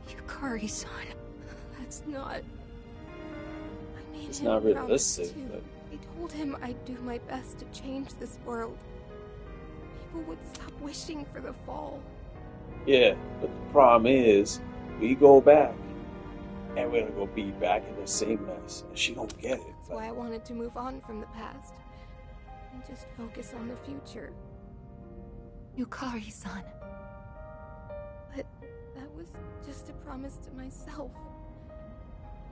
Yukari-san, that's not... I made It's him not promise realistic, to. but I told him I'd do my best to change this world. People would stop wishing for the fall. yeah, but the problem is, we go back, and we're gonna go be back in the same mess, and she don't get it. That's why I wanted to move on from the past and just focus on the future. Yukari-san. But that was just a promise to myself,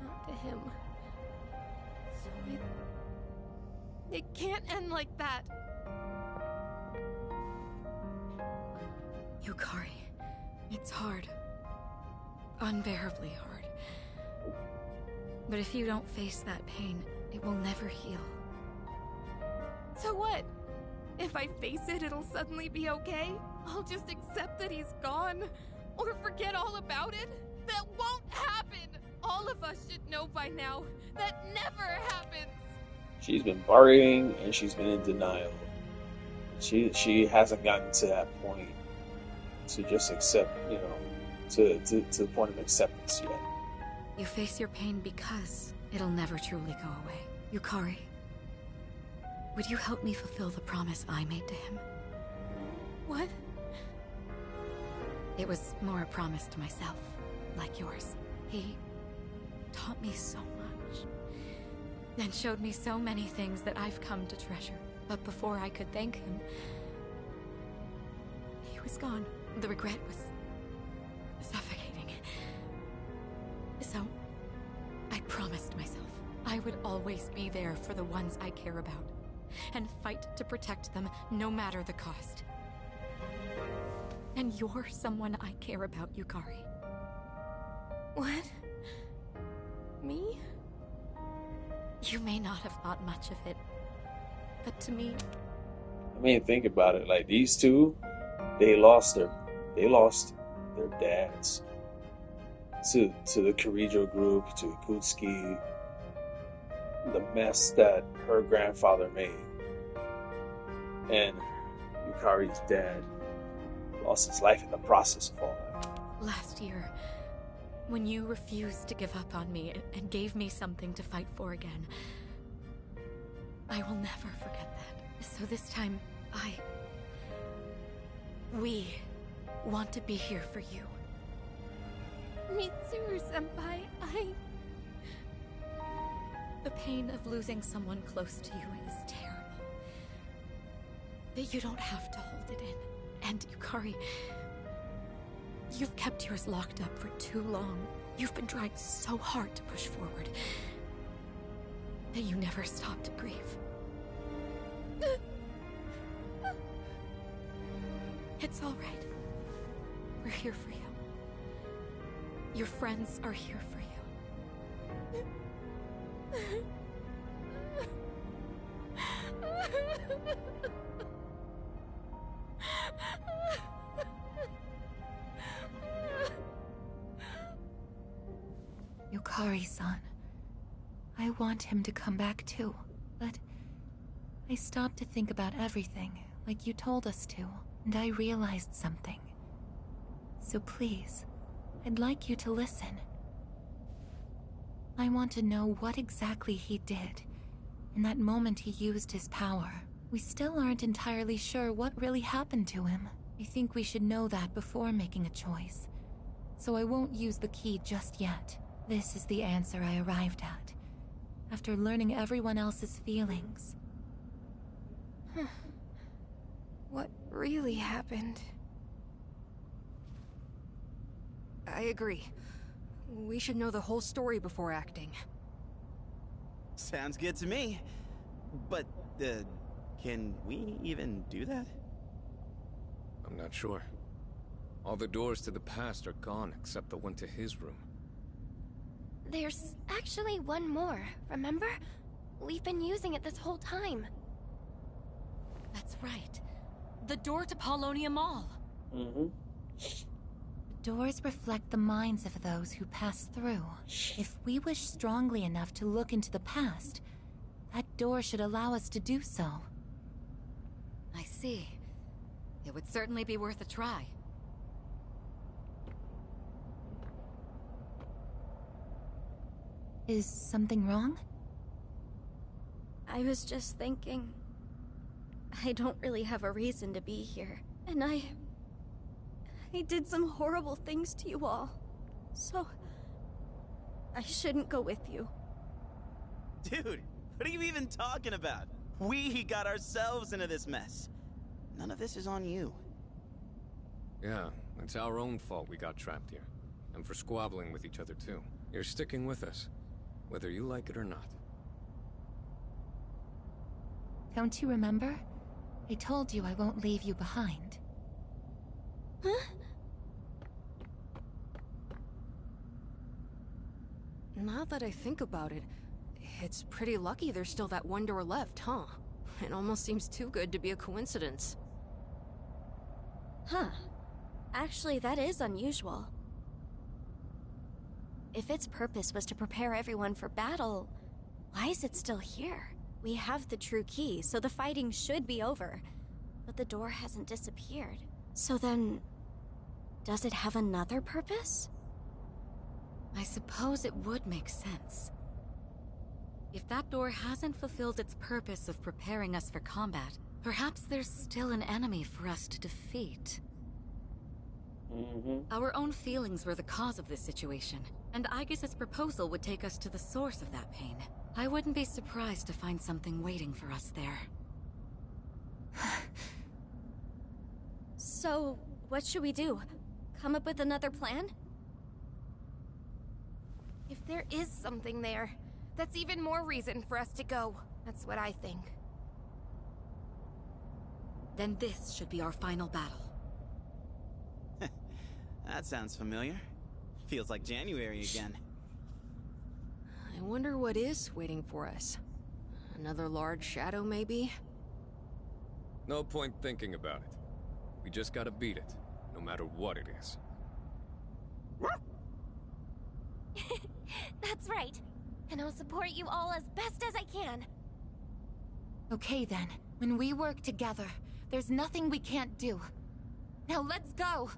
not to him. So it can't end like that. Yukari, it's hard. Unbearably hard. But if you don't face that pain, it will never heal. So what? If I face it, it'll suddenly be okay? I'll just accept that he's gone? Or forget all about it? That won't happen! All of us should know by now. That never happens! She's been bargaining, and she's been in denial. She hasn't gotten to that point to just accept, to the point of acceptance yet. You face your pain because it'll never truly go away. Yukari, would you help me fulfill the promise I made to him? What? It was more a promise to myself, like yours. He taught me so much, and showed me so many things that I've come to treasure. But before I could thank him, he was gone. The regret was suffocating. So, I promised myself I would always be there for the ones I care about, and fight to protect them no matter the cost. And you're someone I care about, Yukari. What? Me? You may not have thought much of it, but to me... I mean, think about it. Like, these two, they lost their dads to the Kirijo group, to Ikutsuki, the mess that her grandfather made. And Yukari's dad lost his life in the process of all that. Last year, when you refused to give up on me and gave me something to fight for again, I will never forget that. So this time, we want to be here for you. Mitsuru-senpai, The pain of losing someone close to you is terrible. But you don't have to hold it in. And Yukari, you've kept yours locked up for too long. You've been trying so hard to push forward that you never stop to grieve. It's all right. We're here for you. Your friends are here for you. Yukari-san. I want him to come back too, but I stopped to think about everything, like you told us to, and I realized something. So please, I'd like you to listen. I want to know what exactly he did. In that moment he used his power. We still aren't entirely sure what really happened to him. I think we should know that before making a choice. So I won't use the key just yet. This is the answer I arrived at, after learning everyone else's feelings. What really happened? I agree. We should know the whole story before acting. Sounds good to me. But, can we even do that? I'm not sure. All the doors to the past are gone except the one to his room. There's actually one more, remember? We've been using it this whole time. That's right. The door to Paulownia Mall. Mm-hmm. Doors reflect the minds of those who pass through. If we wish strongly enough to look into the past, that door should allow us to do so. I see. It would certainly be worth a try. Is something wrong? I was just thinking... I don't really have a reason to be here. And I did some horrible things to you all. So... I shouldn't go with you. Dude, what are you even talking about? We got ourselves into this mess. None of this is on you. Yeah, it's our own fault we got trapped here. And for squabbling with each other too. You're sticking with us, whether you like it or not. Don't you remember? I told you I won't leave you behind. Huh? Now that I think about it, it's pretty lucky there's still that one door left, huh? It almost seems too good to be a coincidence. Huh. Actually, that is unusual. If its purpose was to prepare everyone for battle, why is it still here? We have the true key, so the fighting should be over. But the door hasn't disappeared. So then... does it have another purpose? I suppose it would make sense. If that door hasn't fulfilled its purpose of preparing us for combat, perhaps there's still an enemy for us to defeat. Mm-hmm. Our own feelings were the cause of this situation, and Aigis' proposal would take us to the source of that pain. I wouldn't be surprised to find something waiting for us there. So, what should we do? Come up with another plan? If there is something there, that's even more reason for us to go. That's what I think. Then this should be our final battle. That sounds familiar. Feels like January again. I wonder what is waiting for us. Another large shadow, maybe? No point thinking about it. We just gotta beat it, no matter what it is. That's right. And I'll support you all as best as I can. Okay then, when we work together, there's nothing we can't do. Now let's go!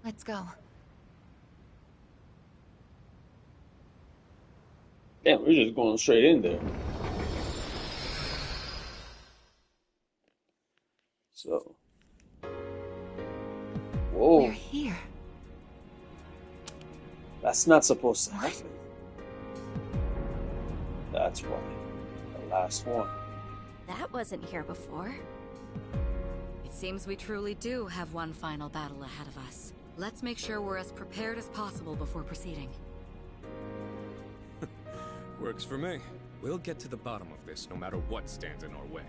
Let's go. Damn, we're just going straight in there. So. Whoa. We're here. That's not supposed to What? happen. That's why. The last one. That wasn't here before. It seems we truly do have one final battle ahead of us. Let's make sure we're as prepared as possible before proceeding. Works for me. We'll get to the bottom of this no matter what stands in our way.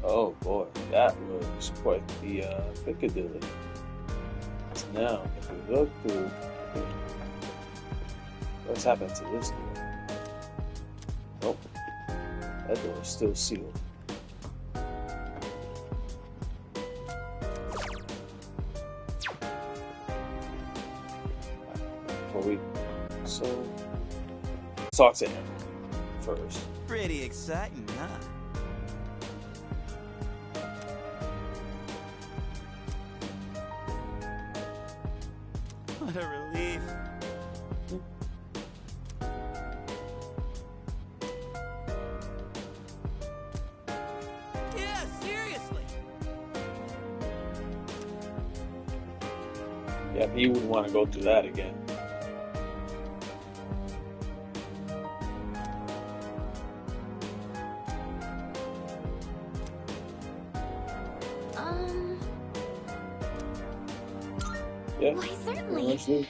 Oh boy, that was quite the piccadilly. So now, if we look through, what's happened to this door? Nope, that door is still sealed. So talk to him first. Pretty exciting, huh? What a relief. Yeah, seriously. Yeah, he would want to go through that again. Yeah. Why, certainly.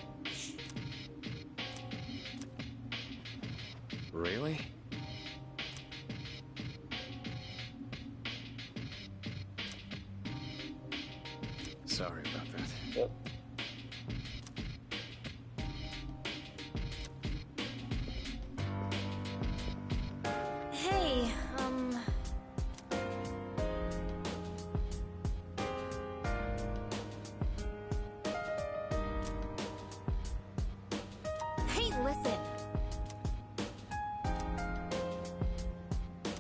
Really? Sorry about that. Yep. Hey, Hey, listen.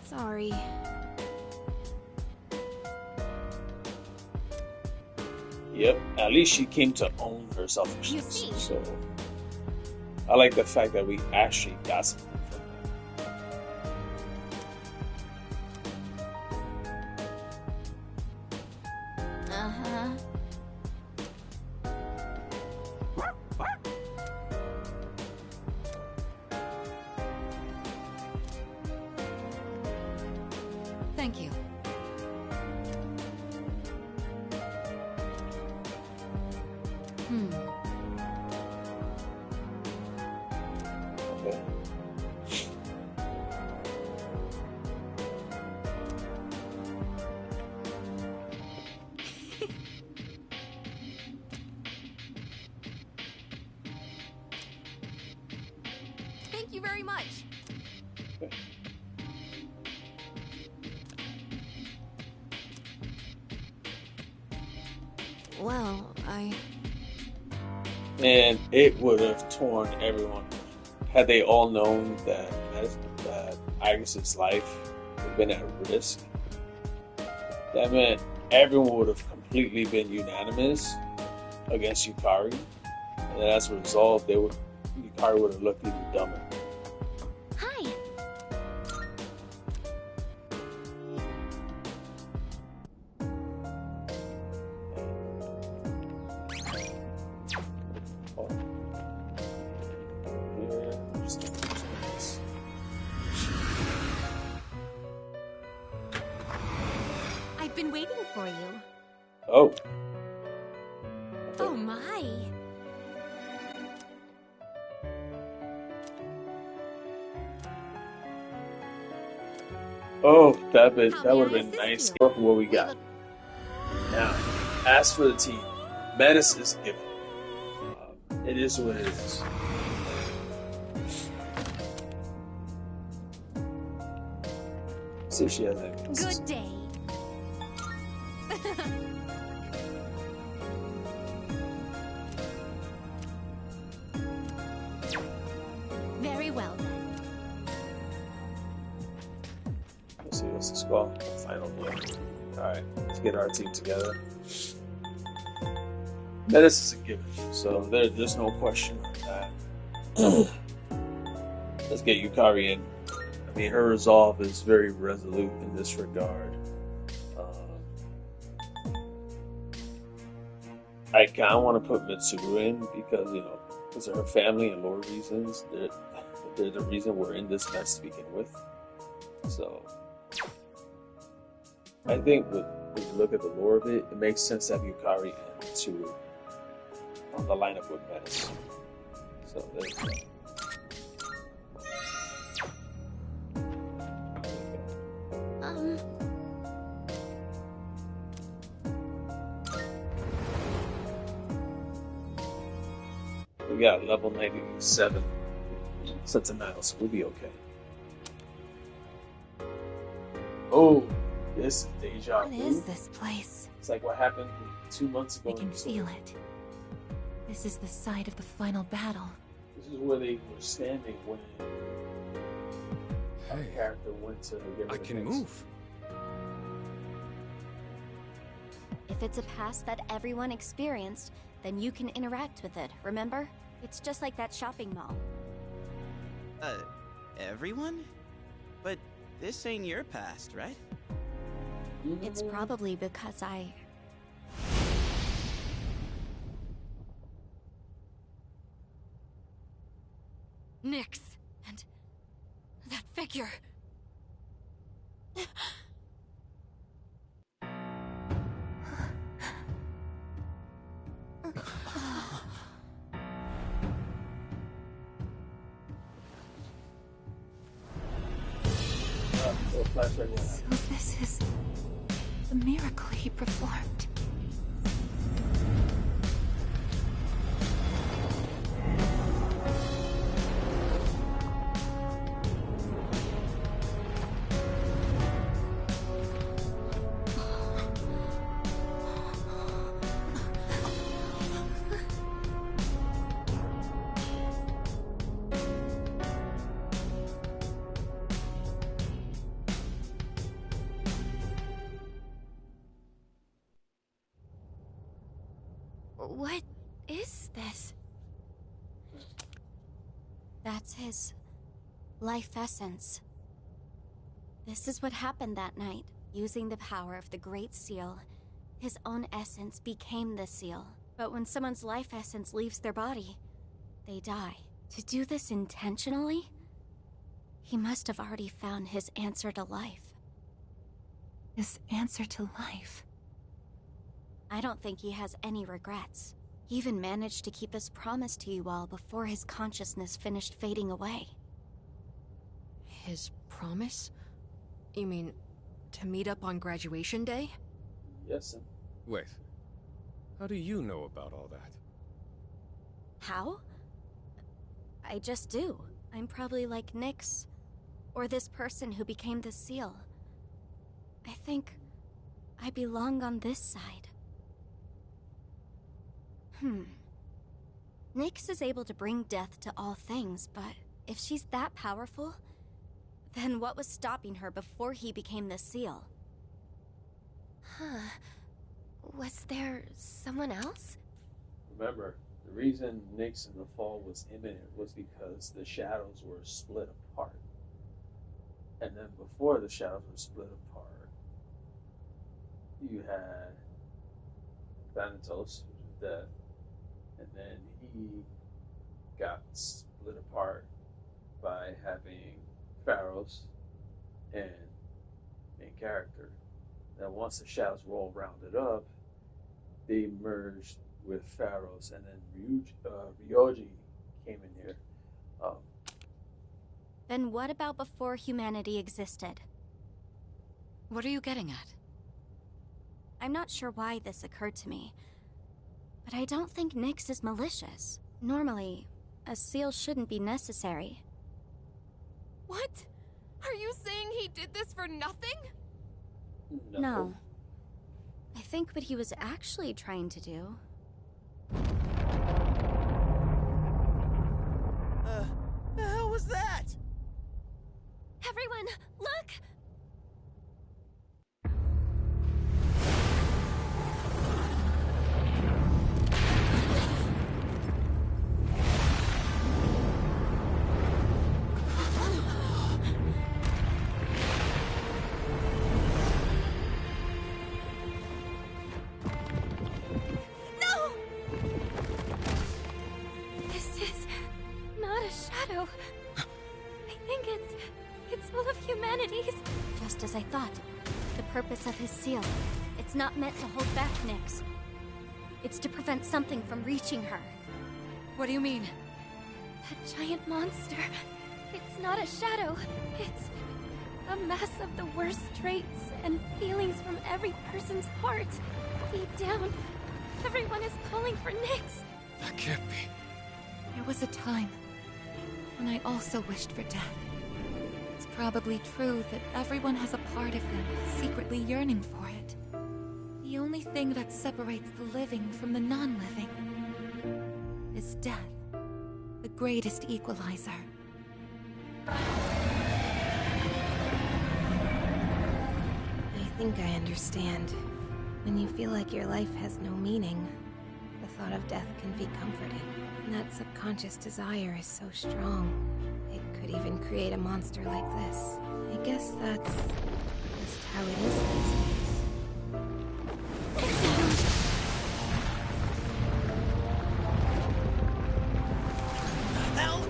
Sorry. Yep. At least she came to own her You selfishness. see. So I like the fact that we actually got something from her. Uh-huh. Thank you. Okay. Thank you very much. Well, And it would have torn everyone had they all known that Aigis' life would have been at risk. That meant everyone would have completely been unanimous against Yukari, and then as a result, Yukari would have looked even dumber. Hi. I've been waiting for you. Oh. Oh my. Oh, that How would have may I been assist nice. you? Look what we got. Now, as for the team, Metis is given. It is what it is. See if she has any. Good day. Very well then. Let's see what's the score. Final.Boss.Loading. Alright, let's get our team together. Metis is a given, so there's no question on that. Let's get Yukari in. I mean, her resolve is very resolute in this regard. I kind of want to put Mitsuru in because, because of her family and lore reasons. They're the reason we're in this mess to begin with. So, I think when you look at the lore of it, it makes sense to have Yukari and Mitsuru on the lineup with Metis. So, there's that. We got level 97 Sentinels, so we'll be okay. Oh, this is deja vu. What is this place? It's like what happened 2 months ago. I can feel it. This is the site of the final battle. This is where they were standing when our Hey, character went to get rid I of can things. move. If it's a past that everyone experienced, then you can interact with it, remember? It's just like that shopping mall. Everyone? But this ain't your past, right? It's probably because I... Nyx and that figure. Flashback. So this is the miracle he performed. What is this? That's his life essence. This is what happened that night. Using the power of the Great Seal, his own essence became the seal. But when someone's life essence leaves their body, they die. To do this intentionally, he must have already found his answer to life. His answer to life. I don't think he has any regrets. He even managed to keep his promise to you all before his consciousness finished fading away. His promise? You mean to meet up on graduation day? Yes, sir. Wait. How do you know about all that? How? I just do. I'm probably like Nyx, or this person who became the seal. I think I belong on this side. Nyx is able to bring death to all things, but if she's that powerful, then what was stopping her before he became the seal? Huh. Was there someone else? Remember, the reason Nyx in the fall was imminent was because the shadows were split apart. And then before the shadows were split apart, you had Thanatos, which is death, and then he got split apart by having Pharaohs and main character. Then once the shadows were all rounded up, they merged with Pharaohs, and then Ryoji came in here. Then what about before humanity existed? What are you getting at? I'm not sure why this occurred to me, but I don't think Nyx is malicious. Normally, a seal shouldn't be necessary. What? Are you saying he did this for nothing? No. I think what he was actually trying to do... The hell was that? Everyone, look! Just as I thought. The purpose of his seal. It's not meant to hold back Nyx. It's to prevent something from reaching her. What do you mean? That giant monster. It's not a shadow. It's a mass of the worst traits and feelings from every person's heart. Deep down, everyone is calling for Nyx. That can't be. There was a time when I also wished for death. It's probably true that everyone has a part of them secretly yearning for it. The only thing that separates the living from the non-living is death, the greatest equalizer. I think I understand. When you feel like your life has no meaning, the thought of death can be comforting. And that subconscious desire is so strong, it could even create a monster like this. I guess that's just how it is these days. Hell!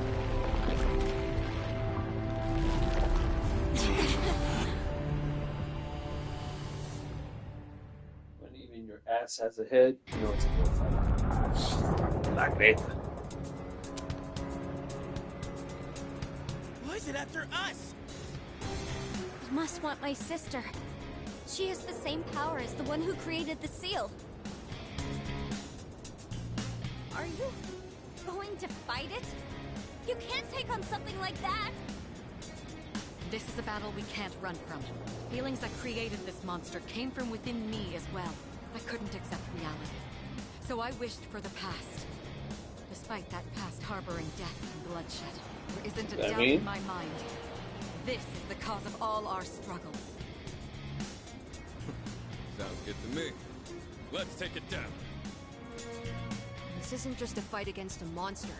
When even your ass has a head, you know it's a good fight. La Greta. Why is it after us? You must want my sister. She has the same power as the one who created the seal. Are you going to fight it? You can't take on something like that! This is a battle we can't run from. Feelings that created this monster came from within me as well. I couldn't accept reality. So I wished for the past. Despite that past harboring death and bloodshed, there isn't a doubt in my mind. This is the cause of all our struggles. Sounds good to me. Let's take it down. This isn't just a fight against a monster.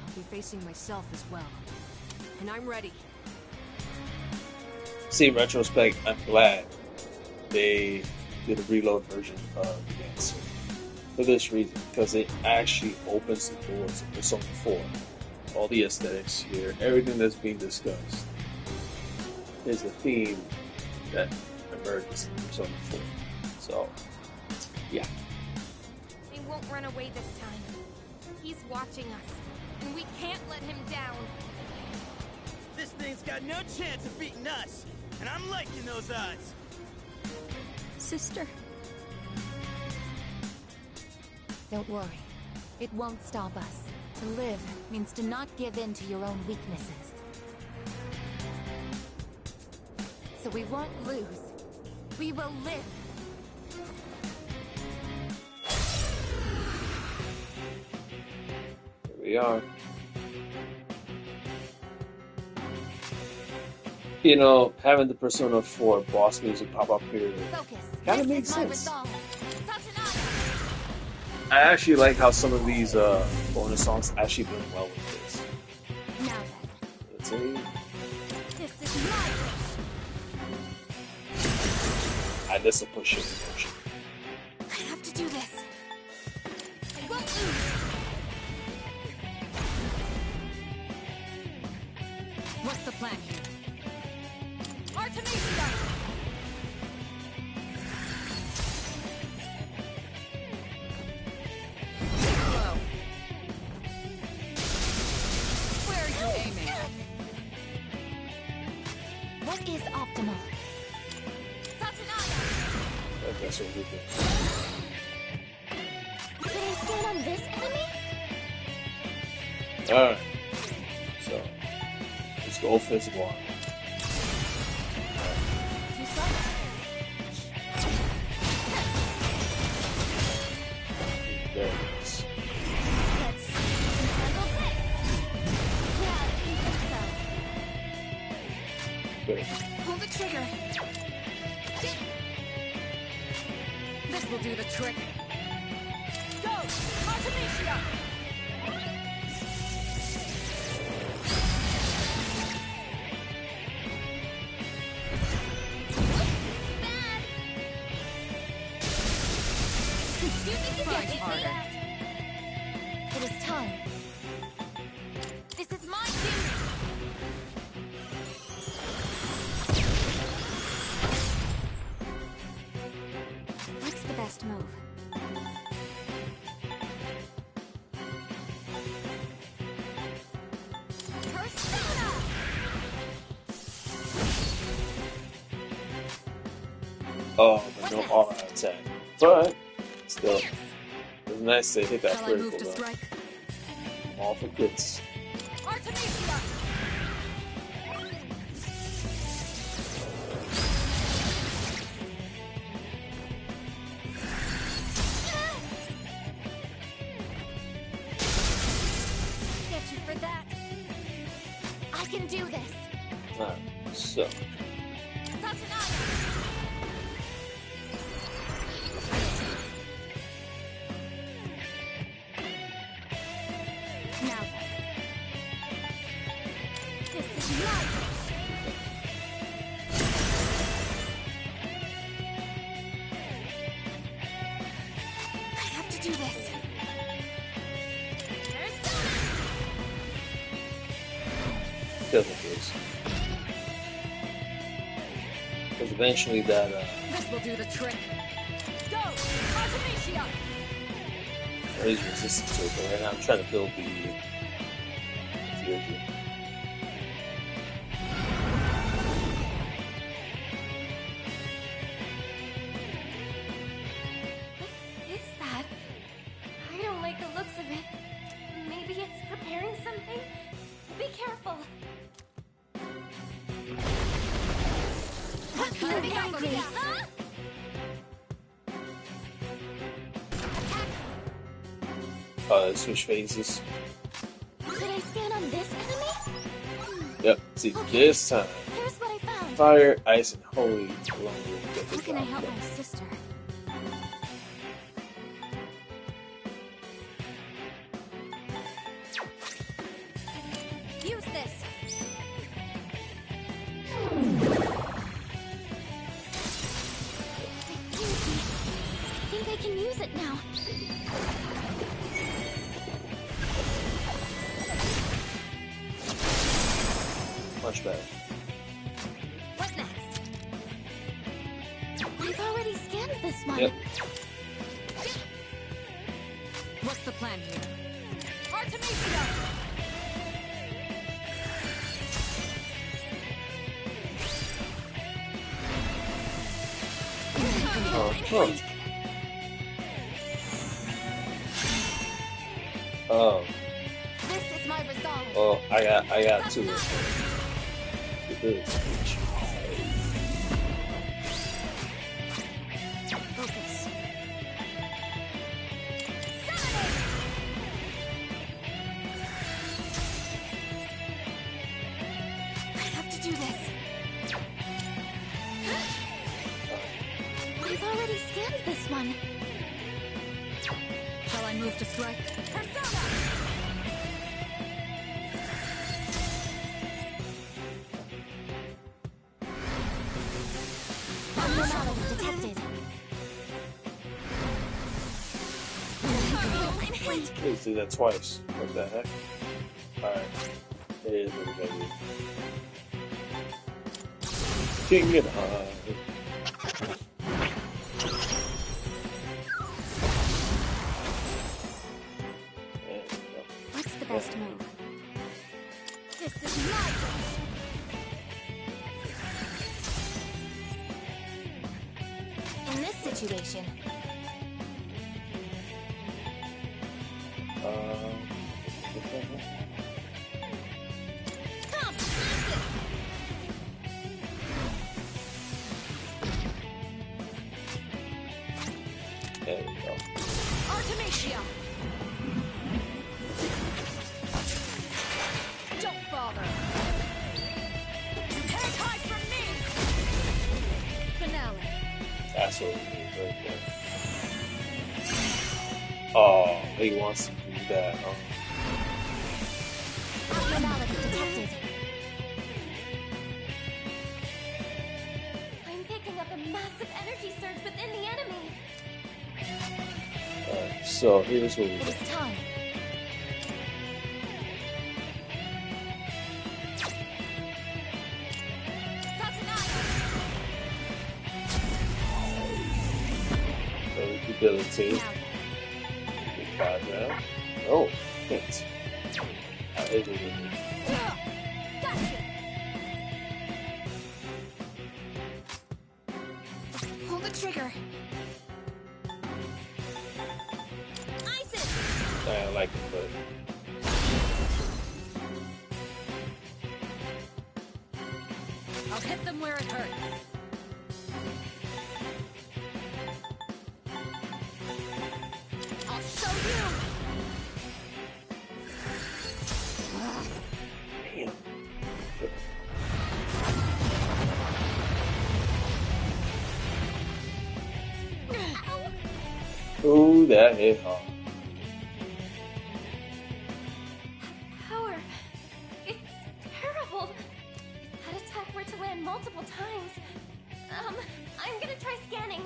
I'll be facing myself as well. And I'm ready. See, in retrospect, I'm glad they did a reload version of the dance for this reason, because it actually opens the doors of Persona 4. All the aesthetics here, everything that's being discussed is a theme that emerges in Persona 4. So, yeah. He won't run away this time. He's watching us, and we can't let him down. This thing's got no chance of beating us, and I'm liking those odds. Sister. Don't worry. It won't stop us. To live means to not give in to your own weaknesses. So we won't lose. We will live. Here we are. You know, having the Persona 4 boss music pop up here kind of makes sense. I actually like how some of these bonus songs actually blend well with this. Now then. Let's see. This is my wish. And this will push it in motion. I have to do this. I won't lose. What's the plan here? Artemisia! Whoa. Where are you aiming? What is optimal? That's what we do. Can I stand on this enemy? Alright. So, let's go physical armor. There it is. Let's handle this. Yeah, I think Good. Pull the trigger. This will do the trick. so. Go! Artemisia! Bad! You think you Try can hit me? harder. It is time. This is my duty! What's the best move? Persona! Oh, but no all out attack. But, still, it was nice to hit that Shall I move critical to though. strike? All for kids. Artemisia! Get you for that. I can do this. Alright, so. Now then. This is my wish. I have to do this. Feels like it is. Because eventually that, This will do the trick. Go! Artemisia! he's resistant to it, but right now I'm trying to build the Theurgy. What is that? I don't like the looks of it. Maybe it's preparing something? Be careful. Be angry. Huh? Switch phases. Should I scan on this enemy? Yep, see, Okay. this time. Here's what I found. Fire, ice, and holy along with get How the can I job help done. my sister? Use this. I think I can use it now. Much better. What next? I've already scanned this one. Yep. What's the plan here? Artemisia! Oh, This is my resolve. oh, I got two. Good. Focus. I have to do this. I've already scanned this one. Shall I move to strike? Persona! Abnormality detected. I'm hit. Let's do that twice. What the heck? Alright. It is what we gotta do. King it high. There we go. What's the best move? This is my wish. In this situation, come, There we go. Artemisia! Don't bother! You can't hide from me! Finale. That's what we need right there. Oh, he wants to do that. abnormality detected. I'm picking up a massive energy surge within the enemy. Alright, so here's what we It do. is time. Ability. Now, 5 now. Oh, hit. I hit it. gotcha. Pull the trigger. Isis. I like it, but hurts. I'll show you! Damn. Ooh, that hit hard. Power. It's terrible. If that attack were to land multiple times, I'm gonna try scanning.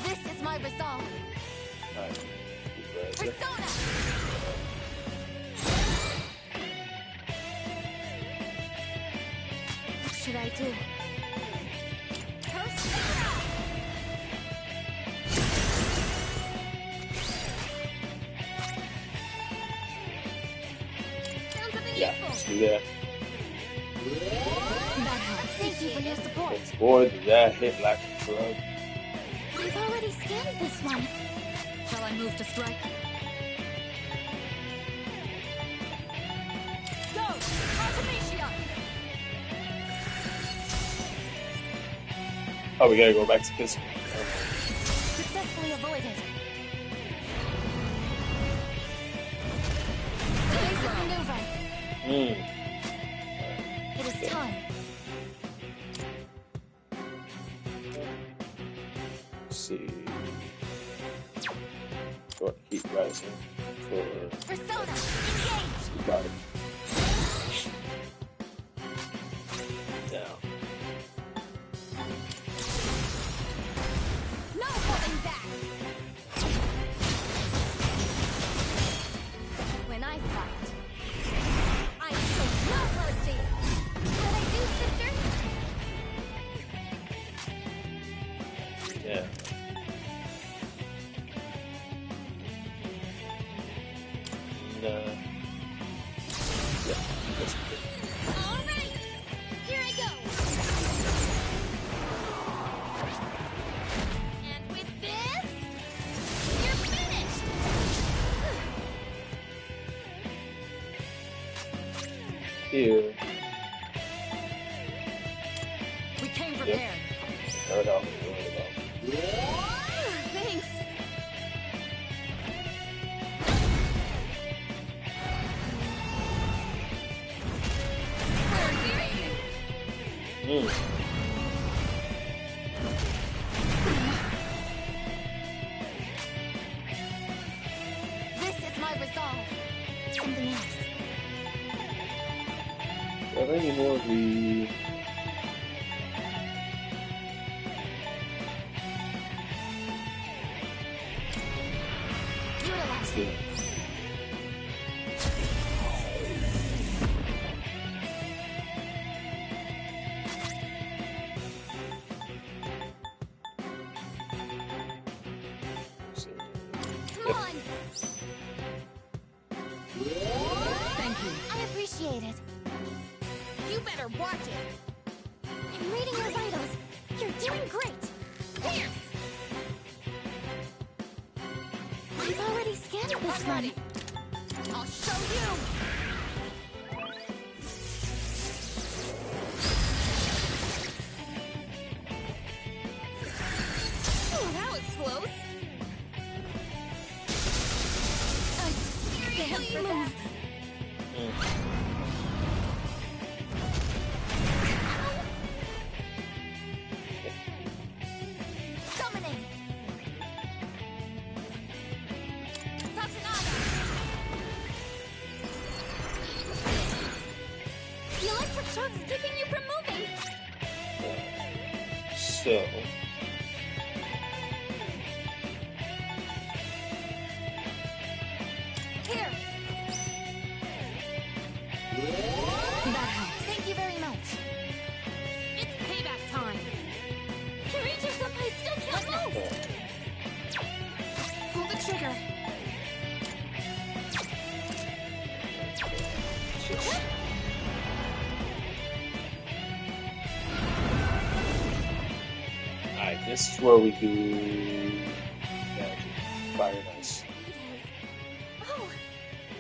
This is my resolve. Alright. Persona! What should I do? Persona! Found something Yeah, useful. let's do that. That helps. Thank you for your support. Boy, did that hit like a drug. I've already scanned this one. Shall I move to strike? Go! Artemisia! Oh, we gotta go back to physical. Successfully avoided. Basic maneuver. It is time. Let's see. Short heat rising for Persona! Engage! got it. Down. No holding back! When I fight, I show no mercy! What I do, sister? Yeah. And, yeah, that's good. Alright! Here I go! And with this, you're finished! Here. We came prepared. Start off with really well. Thanks! This is my resolve. Something else. Do I have any more of the... Utilize it. Come on! Thank you. I appreciate it. You better watch it. I'm reading your vitals. You're doing great. Pierce! I've already scanned this one. I'll show you. Oh, that was close. Can't move. Summoning. Tatsunada. The electric shock's keeping you from moving. So... Here. That helps. Thank you very much. It's payback time. Kirito Senpai still can't move. Pull the trigger. Alright, this is where we do magic. Fire and ice. Oh,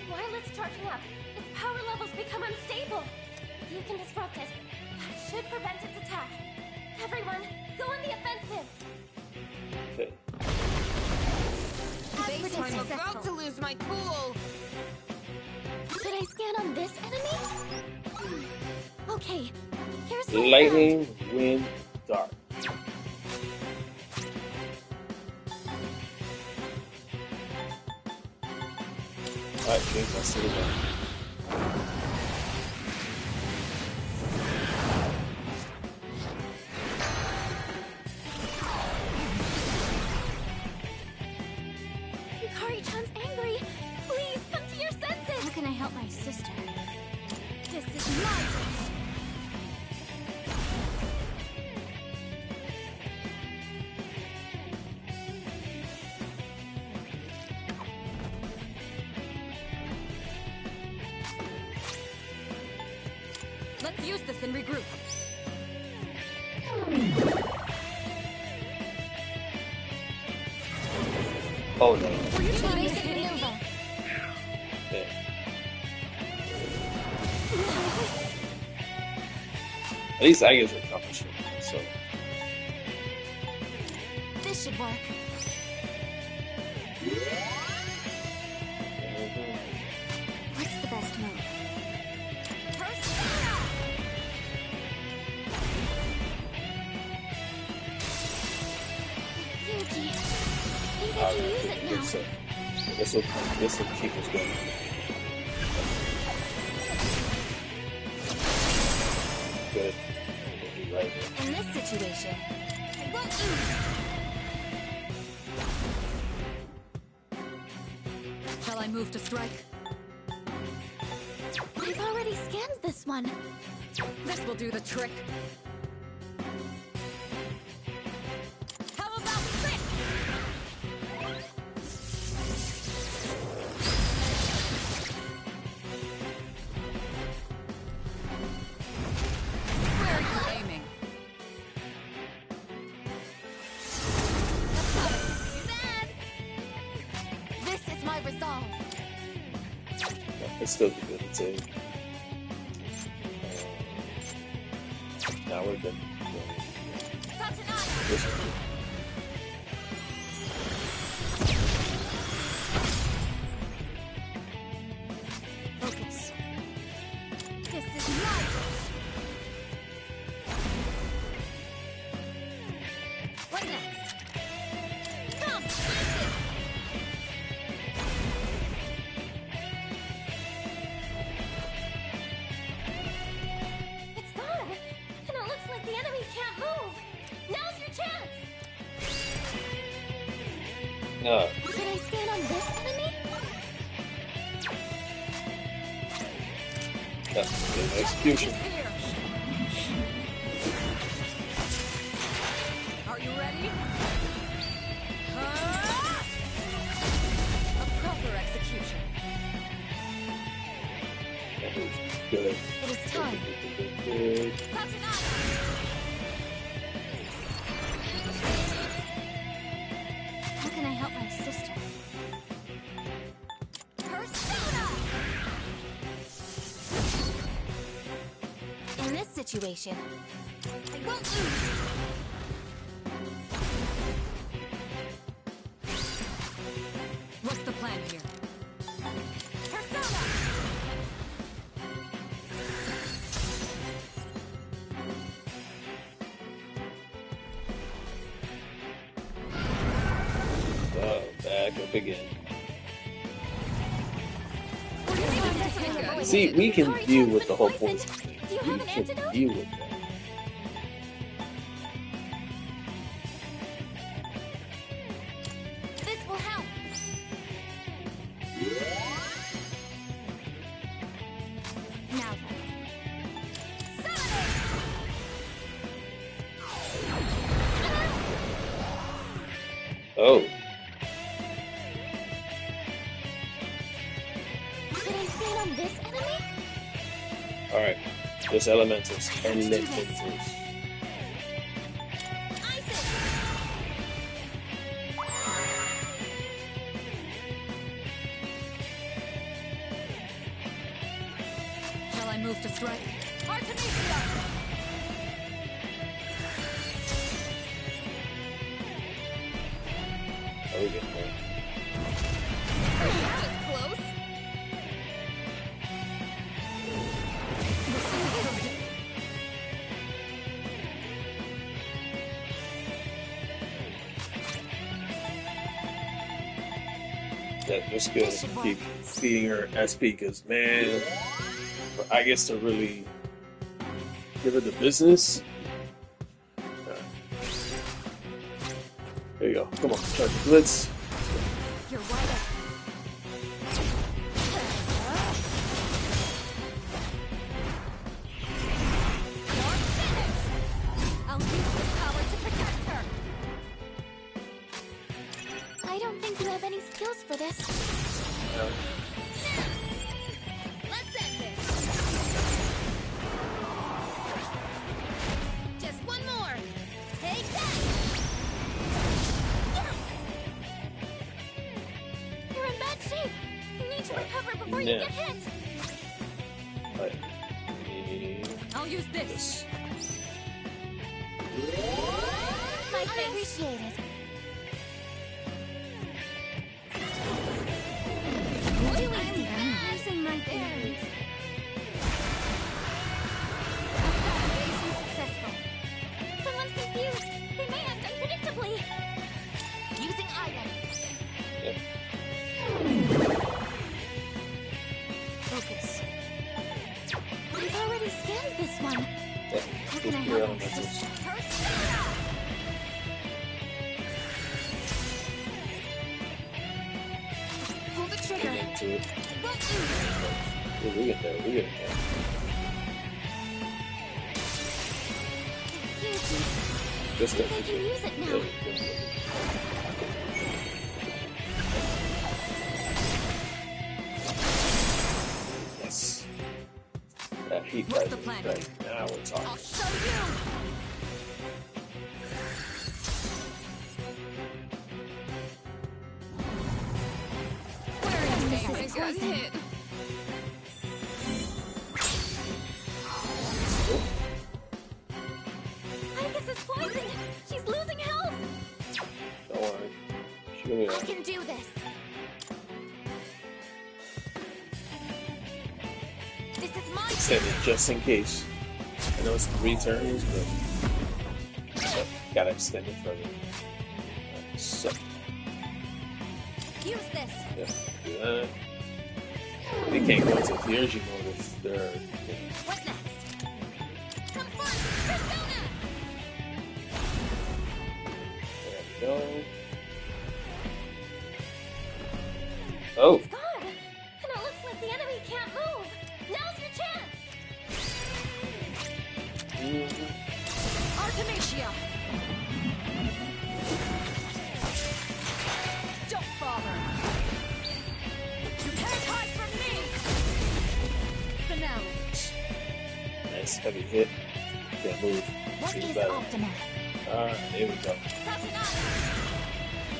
Violet's charging up. Its power levels become unstable. You can disrupt it. That should prevent its attack. Everyone, go on the offensive. Okay. Base, I'm about to lose my cool. Should I scan on this enemy? Okay, here's my Lightning, wind, dark. Alright, James, let's see it again. Yukari-chan's angry. Please come to your senses. How can I help my sister? This is my wish. Let's use this and regroup. Oh no. Were you trying to hit Nova? Okay. At least Aigis are accomplishing it, so. This should work. What's the best move? Persona! Theurgy, think I can use it now. This will keep us going. Good. Right. In this situation, I won't use it. Shall I move to strike? I've already scanned this one. This will do the trick. How about this? Where are you aiming? Bad. This is my resolve. It's still good to say. Now we're good. This is good. Focus. This is my wish. What next? Come, it's gone, and it looks like the enemy can't move. Now's your chance. Should I scan on this enemy? That's good execution. Are you ready? A proper execution. That was good. It is time. Good. How can I help my sister? Persona! In this situation, I won't lose. What's the plan here? Persona! Back up again. See, we can deal with the whole poison thing. Do you We have an can antidote? deal with that. This will help. Now then. Summon Oh, Should I scan on this enemy? alright. This elementals. Elementals. Isis! Shall I move to strike? Hard to That just good. Keep feeding her SP because, man, for Aigis to really give her the business. There you go. Come on, charge the blitz. You're wide open. I'll use this power to protect her. I don't think you have any skills for this. Let's end this. Just one more. Take that. Yes. You're in bad shape. You need to recover before you get hit. Right. I'll use this. I appreciate it. Using my bearings. Evaluation successful. Someone's confused. They may act unpredictably. Using item. Yep. Focus. I've already scanned this one. How can I Your help my elementals. sister? Pull the trigger. Get into it. Won't use Yeah, we get there. We get there. it. Just I think I can use it now. Yes. That heat What's the rising. plan? Right now we're talking. I'll show you. I got hit. Aigis is poisoned. She's losing health. Don't worry. She'll be I alright. can do this. This is my Extend it just in case. I know it's 3 turns, but gotta extend it further. So, use this. yeah, do that. They can't go into Theurgy mode if they're. What next? Come forth, Persona! There we go. Oh! It's gone. And it looks like the enemy can't move. Now's your chance. Artemisia! Don't bother! You can't hide from me! Finale. Nice heavy hit. Can't move. What Seems is better. optimal? Alright, there we go. That's enough.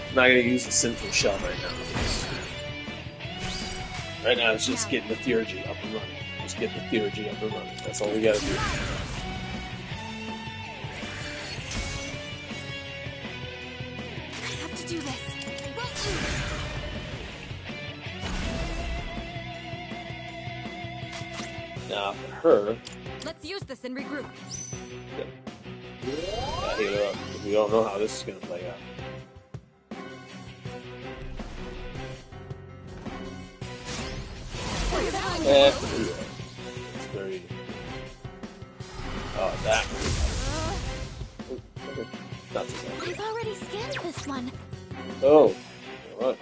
I'm not gonna use the sinful shell right now. Right now it's just getting the Theurgy up and running. Just get the Theurgy up and running. That's all we gotta do. I have to do this. I won't lose. Now for her, Let's use this and regroup. gotta heal her up. We don't know how this is gonna play out. It's very. Oh, that. Oh, okay. Not too bad. I've already scanned this one. Oh, what?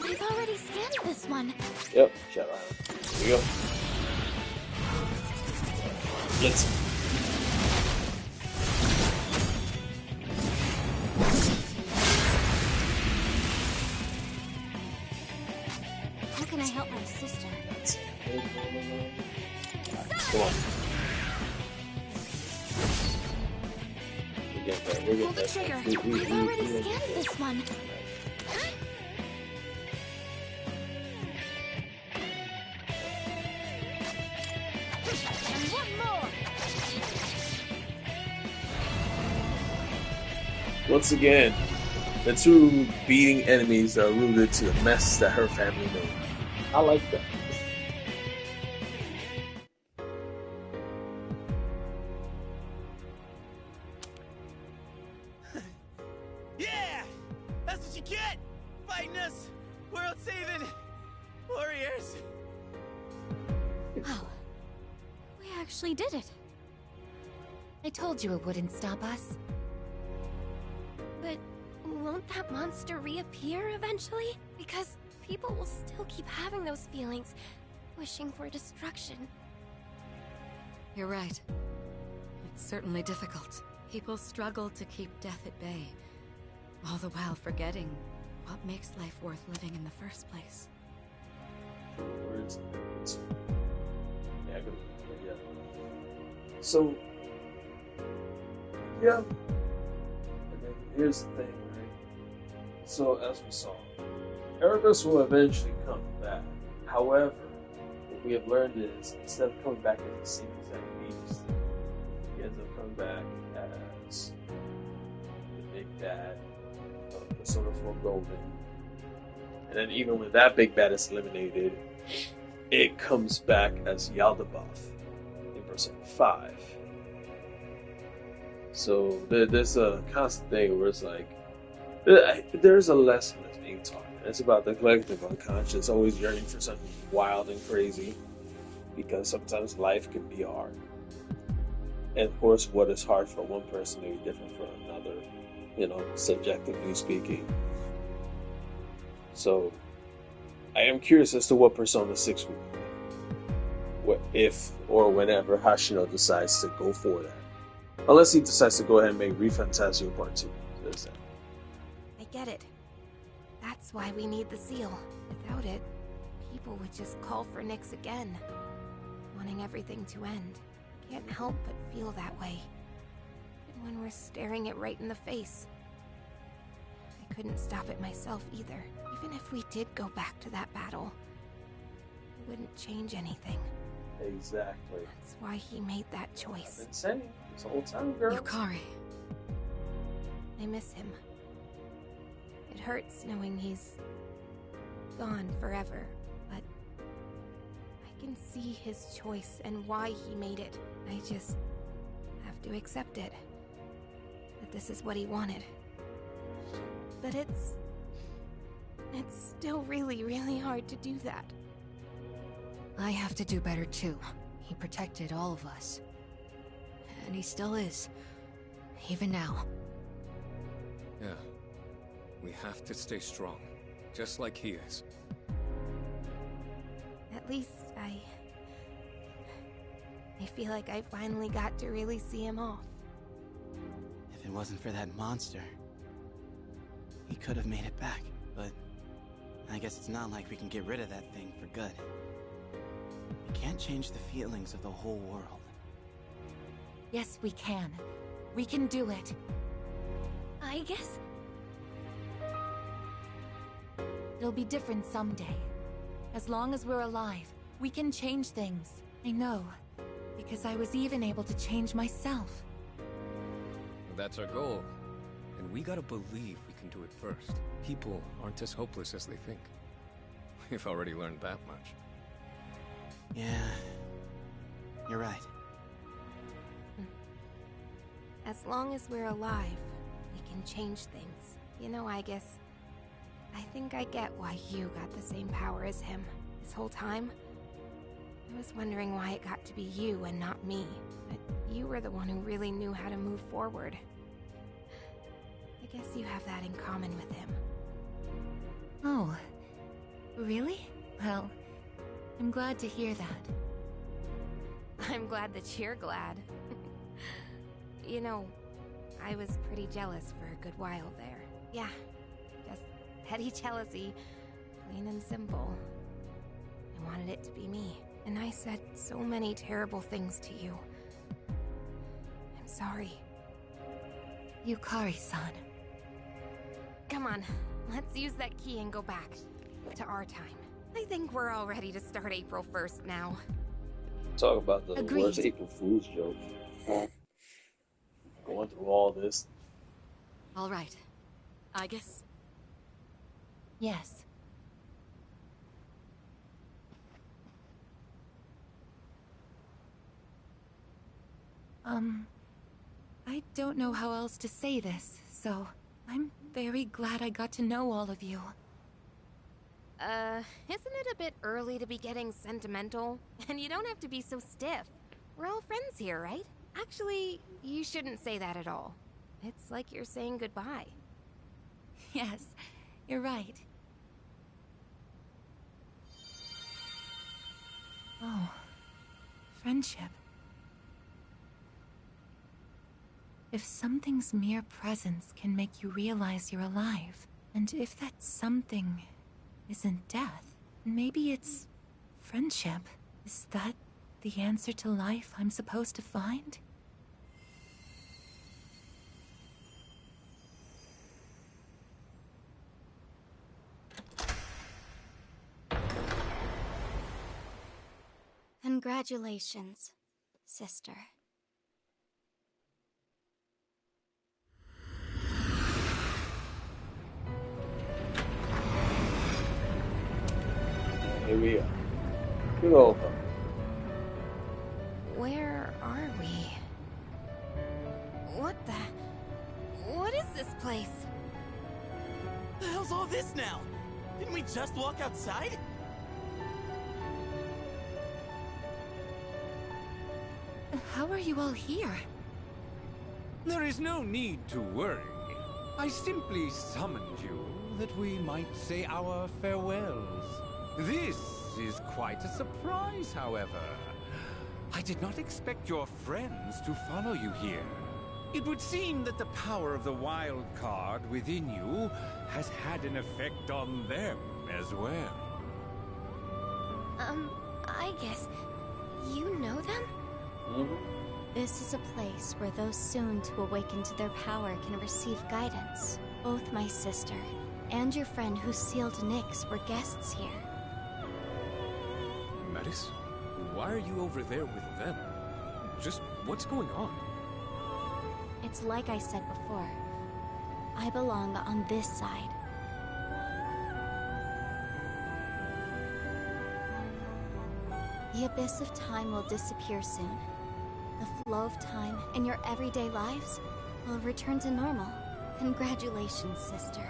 I've already scanned this one. Yep, shut out. Here we go. Let's. How can I help my sister? Come on. We get there. We Pull get the there. trigger. We I've already scanned this one. And one more. Once again, the two beating enemies are rooted to the mess that her family made. I like that. Yeah! That's what you get! guiding us! World-saving warriors! Wow. We actually did it. I told you it wouldn't stop us. But won't that monster reappear eventually? Because people will still keep having those feelings, wishing for destruction. You're right. It's certainly difficult. People struggle to keep death at bay, all the while forgetting what makes life worth living in the first place. Words. Yeah, good. Yeah. So, yeah. And then here's the thing, right? So, as we saw, Erebus will eventually come back. However, what we have learned is instead of coming back as the same exact beast, he ends up coming back as the big bad of Persona 4 Golden. And then even when that big bad is eliminated, it comes back as Yaldabaoth in Persona 5. So there's a constant thing where it's like, there's a lesson that's being taught. It's about the collective unconscious always yearning for something wild and crazy, because sometimes life can be hard. And of course, what is hard for one person may be different for another, subjectively speaking. So, I am curious as to what Persona 6 will be. What if or whenever Hashino decides to go for that. Unless he decides to go ahead and make Refantasio Part 2. There's that. I get it. That's why we need the seal. Without it, people would just call for Nyx again, wanting everything to end. Can't help but feel that way. Even when we're staring it right in the face. I couldn't stop it myself either. Even if we did go back to that battle, it wouldn't change anything. Exactly. That's why he made that choice. I've been saying this whole time, girl. Yukari. I miss him. It hurts knowing he's gone forever, but I can see his choice and why he made it. I just have to accept it. That this is what he wanted. But it's still really, really hard to do that. I have to do better too. He protected all of us. And he still is. Even now. Yeah. We have to stay strong. Just like he is. At least I feel like I finally got to really see him off. If it wasn't for that monster, he could have made it back, but I guess it's not like we can get rid of that thing for good. We can't change the feelings of the whole world. Yes, we can. We can do it. I guess It'll be different someday. As long as we're alive, we can change things. I know. Because I was even able to change myself. That's our goal. And we gotta believe we can do it first. People aren't as hopeless as they think. We've already learned that much. Yeah, you're right. As long as we're alive, we can change things. You know, Aigis, I think I get why you got the same power as him. This whole time, I was wondering why it got to be you and not me. But you were the one who really knew how to move forward. I guess you have that in common with him. Oh, really? Well, I'm glad to hear that. I'm glad that you're glad. You know, I was pretty jealous for a good while there. Yeah, just petty jealousy, plain and simple. I wanted it to be me, and I said so many terrible things to you. I'm sorry. Yukari-san. Come on, let's use that key and go back to our time. I think we're all ready to start April 1st now. Talk about the Agreed. worst April Fool's joke. Going through all this. All right. Aigis? Yes. I don't know how else to say this, so I'm very glad I got to know all of you. isn't it a bit early to be getting sentimental? And you don't have to be so stiff. We're all friends here, right? Actually, you shouldn't say that at all. It's like you're saying goodbye. Yes, you're right. Oh, friendship. If something's mere presence can make you realize you're alive, and if that something isn't death, maybe it's friendship. Is that the answer to life I'm supposed to find? Congratulations, sister. Here we are. Good old home. Where are we? What is this place? The hell's all this now? Didn't we just walk outside? How are you all here? There is no need to worry. I simply summoned you that we might say our farewells. This is quite a surprise, however. I did not expect your friends to follow you here. It would seem that the power of the wild card within you has had an effect on them as well. I guess you know them? Mm-hmm. This is a place where those soon to awaken to their power can receive guidance. Both my sister and your friend who sealed Nyx were guests here. Metis? Why are you over there with them? Just what's going on? It's like I said before. I belong on this side. The abyss of time will disappear soon. The flow of time in your everyday lives will return to normal. Congratulations, sister.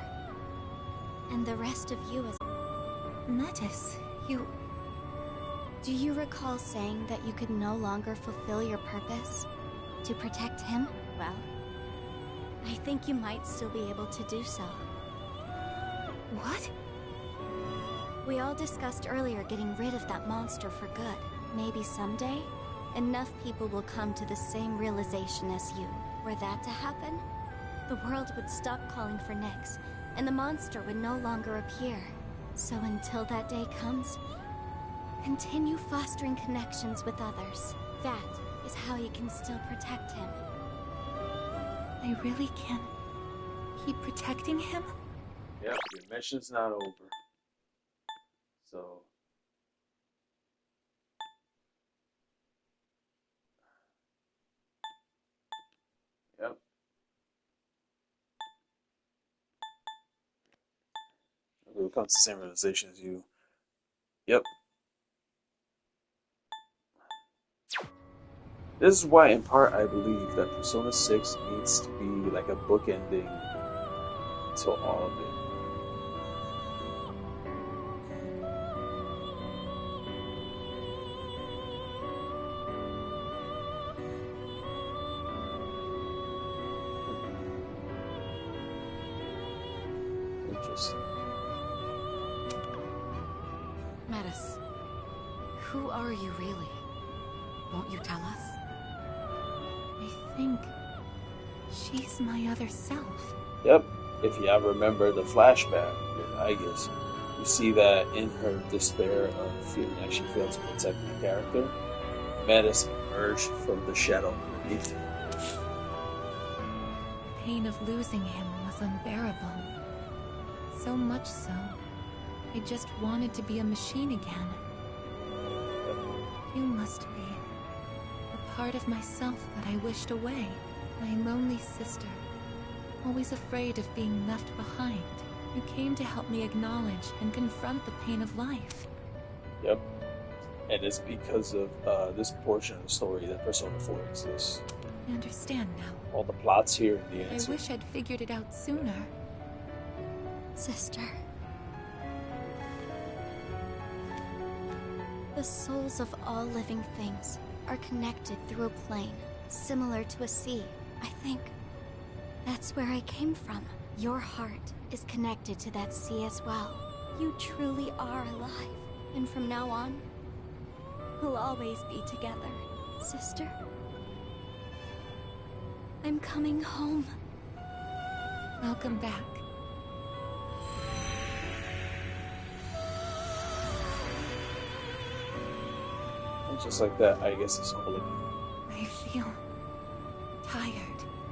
And the rest of you as... Metis, you... Do you recall saying that you could no longer fulfill your purpose? To protect him? Well, I think you might still be able to do so. What? We all discussed earlier getting rid of that monster for good. Maybe someday, enough people will come to the same realization as you. Were that to happen, the world would stop calling for Nyx, and the monster would no longer appear. So until that day comes, continue fostering connections with others. That is how you can still protect him. I really can keep protecting him? Yep, your mission's not over. So... Yep. We'll come to the same realization as you. Yep. This is why, in part, I believe that Persona 6 needs to be like a book ending to all of it. Interesting. Metis, who are you really? Won't you tell us? I think she's my other self. Yep. If you ever remember the flashback with Aigis, you see that in her despair of feeling like she failed to protect the character, Metis emerged from the shadow underneath her. The pain of losing him was unbearable. So much so, I just wanted to be a machine again. You must be a part of myself that I wished away. My lonely sister, always afraid of being left behind. You came to help me acknowledge and confront the pain of life. Yep. And it's because of this portion of the story that Persona 4 exists. I understand now. All the plots here and the answer. I wish I'd figured it out sooner. Sister. The souls of all living things are connected through a plane, similar to a sea. I think that's where I came from. Your heart is connected to that sea as well. You truly are alive. And from now on, we'll always be together, sister. I'm coming home. Welcome back. And just like that, I guess it's all again. I feel tired.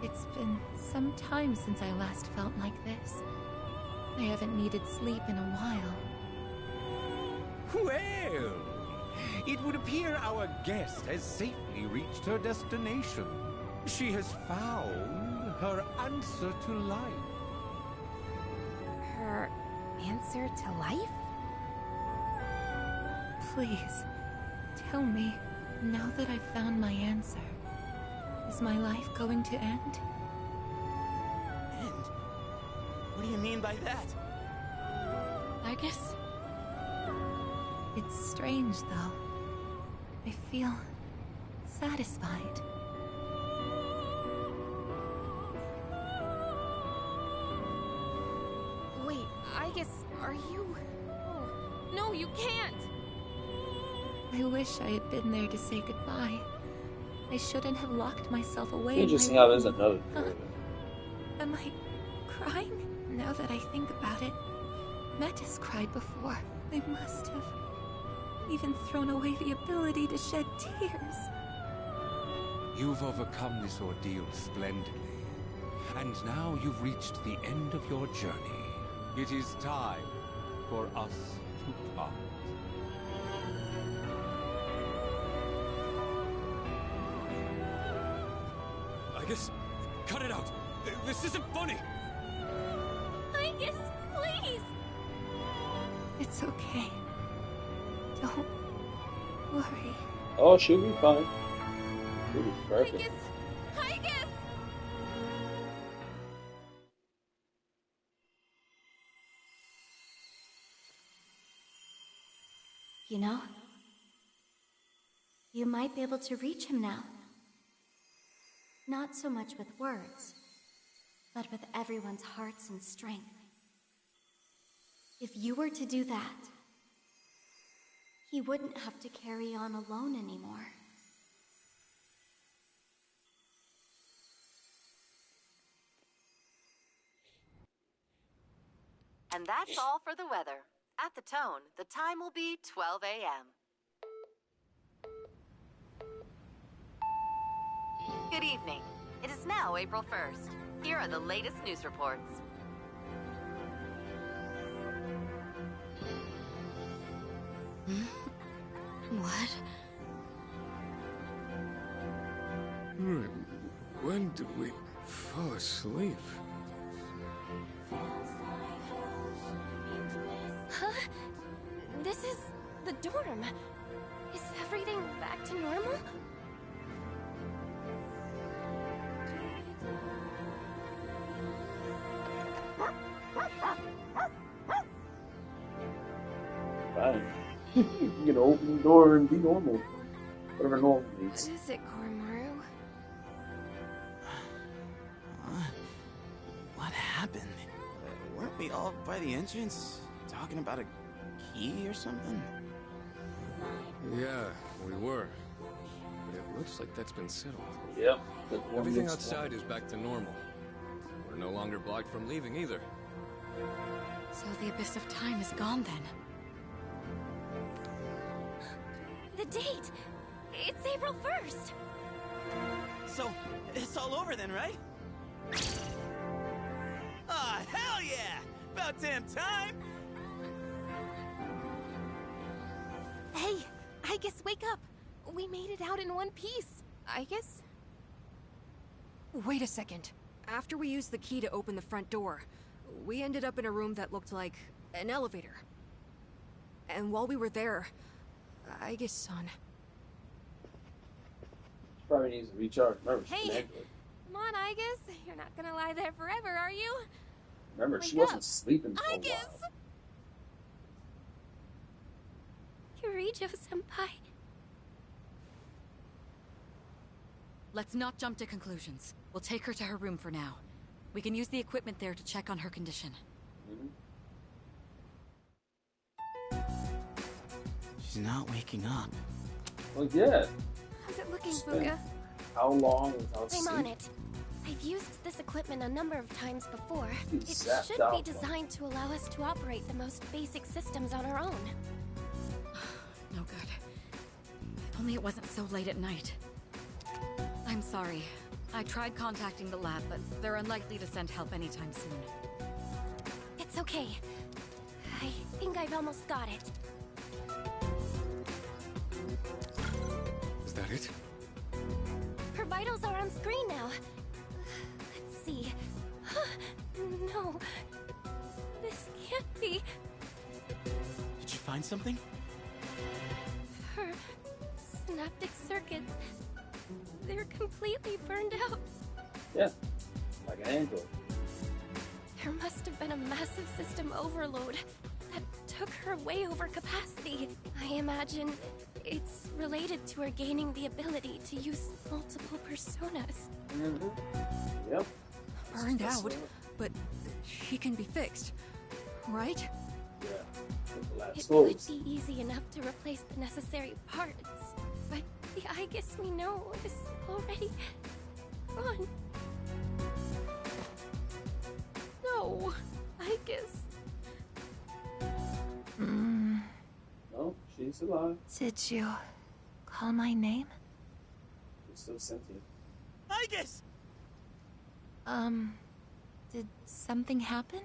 It's been some time since I last felt like this. I haven't needed sleep in a while. Well, it would appear our guest has safely reached her destination. She has found her answer to life. Her answer to life? Please, tell me, now that I've found my answer, is my life going to end? End? What do you mean by that? I guess... It's strange, though. I feel satisfied. Wait, Aigis, are you... Oh, no, you can't! I wish I had been there to say goodbye. I shouldn't have locked myself away. Interesting how there's another. Am I crying? Now that I think about it, Metis cried before. They must have even thrown away the ability to shed tears. You've overcome this ordeal splendidly. And now you've reached the end of your journey. It is time for us to part. Aigis, cut it out. This isn't funny. Aigis, please! It's okay. Don't worry. Oh, she'll be fine. She'll be perfect. Aigis! Aigis! You know, you might be able to reach him now. Not so much with words, but with everyone's hearts and strength. If you were to do that, he wouldn't have to carry on alone anymore. And that's all for the weather. At the tone, the time will be 12 a.m. Good evening. It is now April 1st. Here are the latest news reports. What? When did we fall asleep? Huh? This is the dorm. Is everything back to normal? Fine. You can open the door and be normal. Whatever normal means. What is it, Koromaru? What happened? Weren't we all by the entrance talking about a key or something? Yeah, we were. But it looks like that's been settled. Yep. Everything outside is back to normal. We're no longer blocked from leaving either. So the abyss of time is gone then. The date! It's April 1st! So, it's all over then, right? Ah, hell yeah! About damn time! Hey, Aigis, wake up! We made it out in one piece. Aigis? Wait a second. After we used the key to open the front door, we ended up in a room that looked like an elevator. And while we were there, Aigis-san... Probably needs to recharge. Remember, she's Hey! connected. Come on, Aigis. You're not gonna lie there forever, are you? Remember, she Wake wasn't up. sleeping for a Aigis! while. Yurijo-senpai. Let's not jump to conclusions. We'll take her to her room for now. We can use the equipment there to check on her condition. She's not waking up. Well, yeah. How's it looking, Spent Fuuka? How long without I'm sleep? on it. I've used this equipment a number of times before. He's It zapped should out, be man. designed to allow us to operate the most basic systems on our own. No good. If only it wasn't so late at night. I'm sorry. I tried contacting the lab, but they're unlikely to send help anytime soon. It's okay. I think I've almost got it. Is that it? Her vitals are on screen now. Let's see. No. This can't be. Did you find something? Her synaptic circuits. They're completely burned out. Yeah, like an android. There must have been a massive system overload that took her way over capacity. I imagine it's related to her gaining the ability to use multiple personas. Yep. Burned out, but she can be fixed, right? Yeah. It would be easy enough to replace the necessary parts, but the Aigis we know is already gone. No, Aigis. No, she's alive. Did you call my name? She's still sentient. Aigis! Did something happen?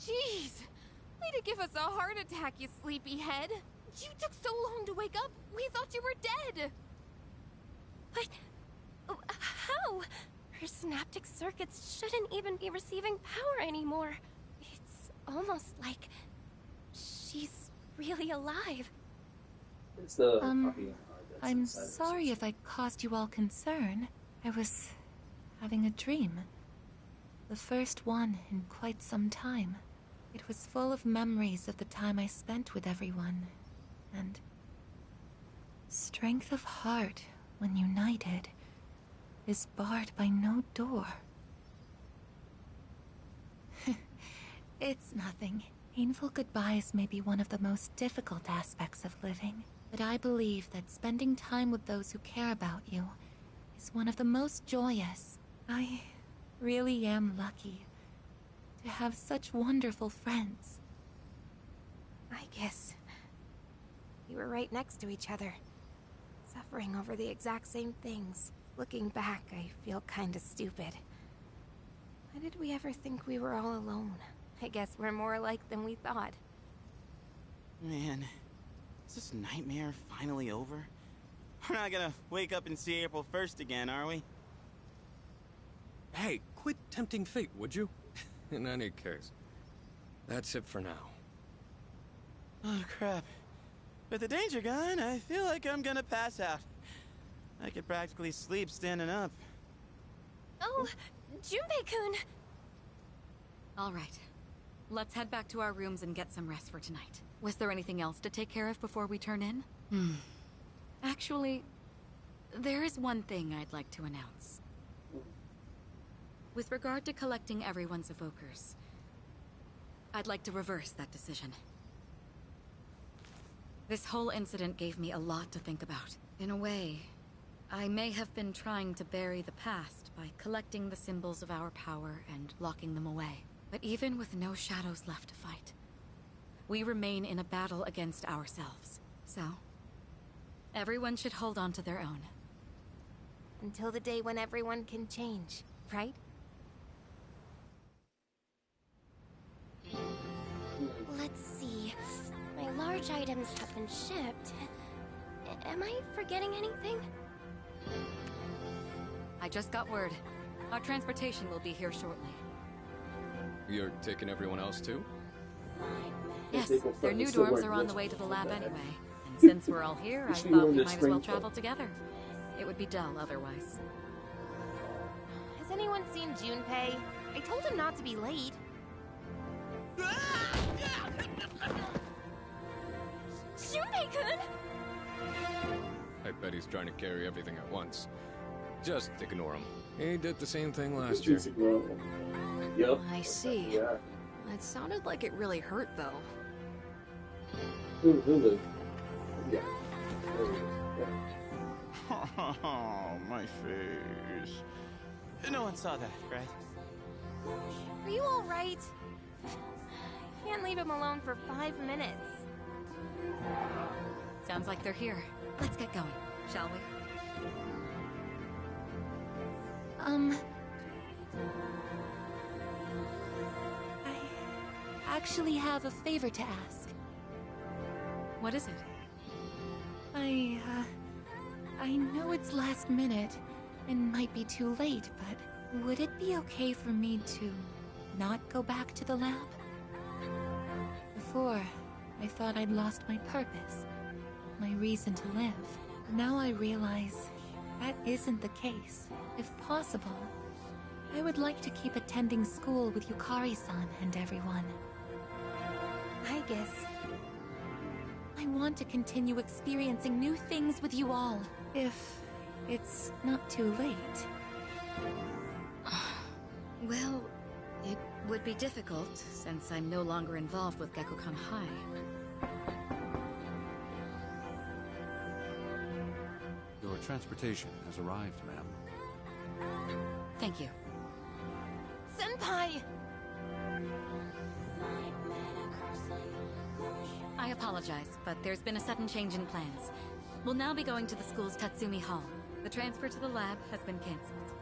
Jeez! Way to give us a heart attack, you sleepyhead! You took so long to wake up, we thought you were dead! But how? Her synaptic circuits shouldn't even be receiving power anymore. It's almost like she's really alive. It's the puppy heart that's I'm inside of sorry if I caused you all concern. I was having a dream. The first one in quite some time. It was full of memories of the time I spent with everyone, and strength of heart, when united, is barred by no door. It's nothing. Painful goodbyes may be one of the most difficult aspects of living, but I believe that spending time with those who care about you is one of the most joyous. I really am lucky to have such wonderful friends. I guess we were right next to each other, suffering over the exact same things. Looking back, I feel kinda stupid. Why did we ever think we were all alone? I guess we're more alike than we thought. Man, is this nightmare finally over? We're not gonna wake up and see April 1st again, are we? Hey, quit tempting fate, would you? In any case, that's it for now. Oh, crap. With the danger gone, I feel like I'm gonna pass out. I could practically sleep standing up. Oh, Junpei-kun! All right. Let's head back to our rooms and get some rest for tonight. Was there anything else to take care of before we turn in? Actually, there is one thing I'd like to announce. With regard to collecting everyone's evokers, I'd like to reverse that decision. This whole incident gave me a lot to think about. In a way, I may have been trying to bury the past by collecting the symbols of our power and locking them away. But even with no shadows left to fight, we remain in a battle against ourselves. So, everyone should hold on to their own. Until the day when everyone can change, right? Let's see. My large items have been shipped. Am I forgetting anything? I just got word. Our transportation will be here shortly. You're taking everyone else too? Yes, their new dorms are on the way to the lab anyway. And since we're all here, I thought we might as well travel together. It would be dull otherwise. Has anyone seen Junpei? I told him not to be late. Junpei-kun! I bet he's trying to carry everything at once. Just ignore him. He did the same thing last year. Yep. I see. Yeah. It sounded like it really hurt, though. Who yeah. Oh, my face. No one saw that, right? Are you alright? Can't leave him alone for 5 minutes. Sounds like they're here. Let's get going, shall we? I actually have a favor to ask. What is it? I know it's last minute and might be too late, but would it be okay for me to not go back to the lab? Before, I thought I'd lost my purpose, my reason to live. Now I realize that isn't the case. If possible, I would like to keep attending school with Yukari-san and everyone. Aigis. I want to continue experiencing new things with you all, if it's not too late. Well, it would be difficult, since I'm no longer involved with Gekkoukan High. Your transportation has arrived, ma'am. Thank you. Senpai! I apologize, but there's been a sudden change in plans. We'll now be going to the school's Tatsumi Hall. The transfer to the lab has been cancelled.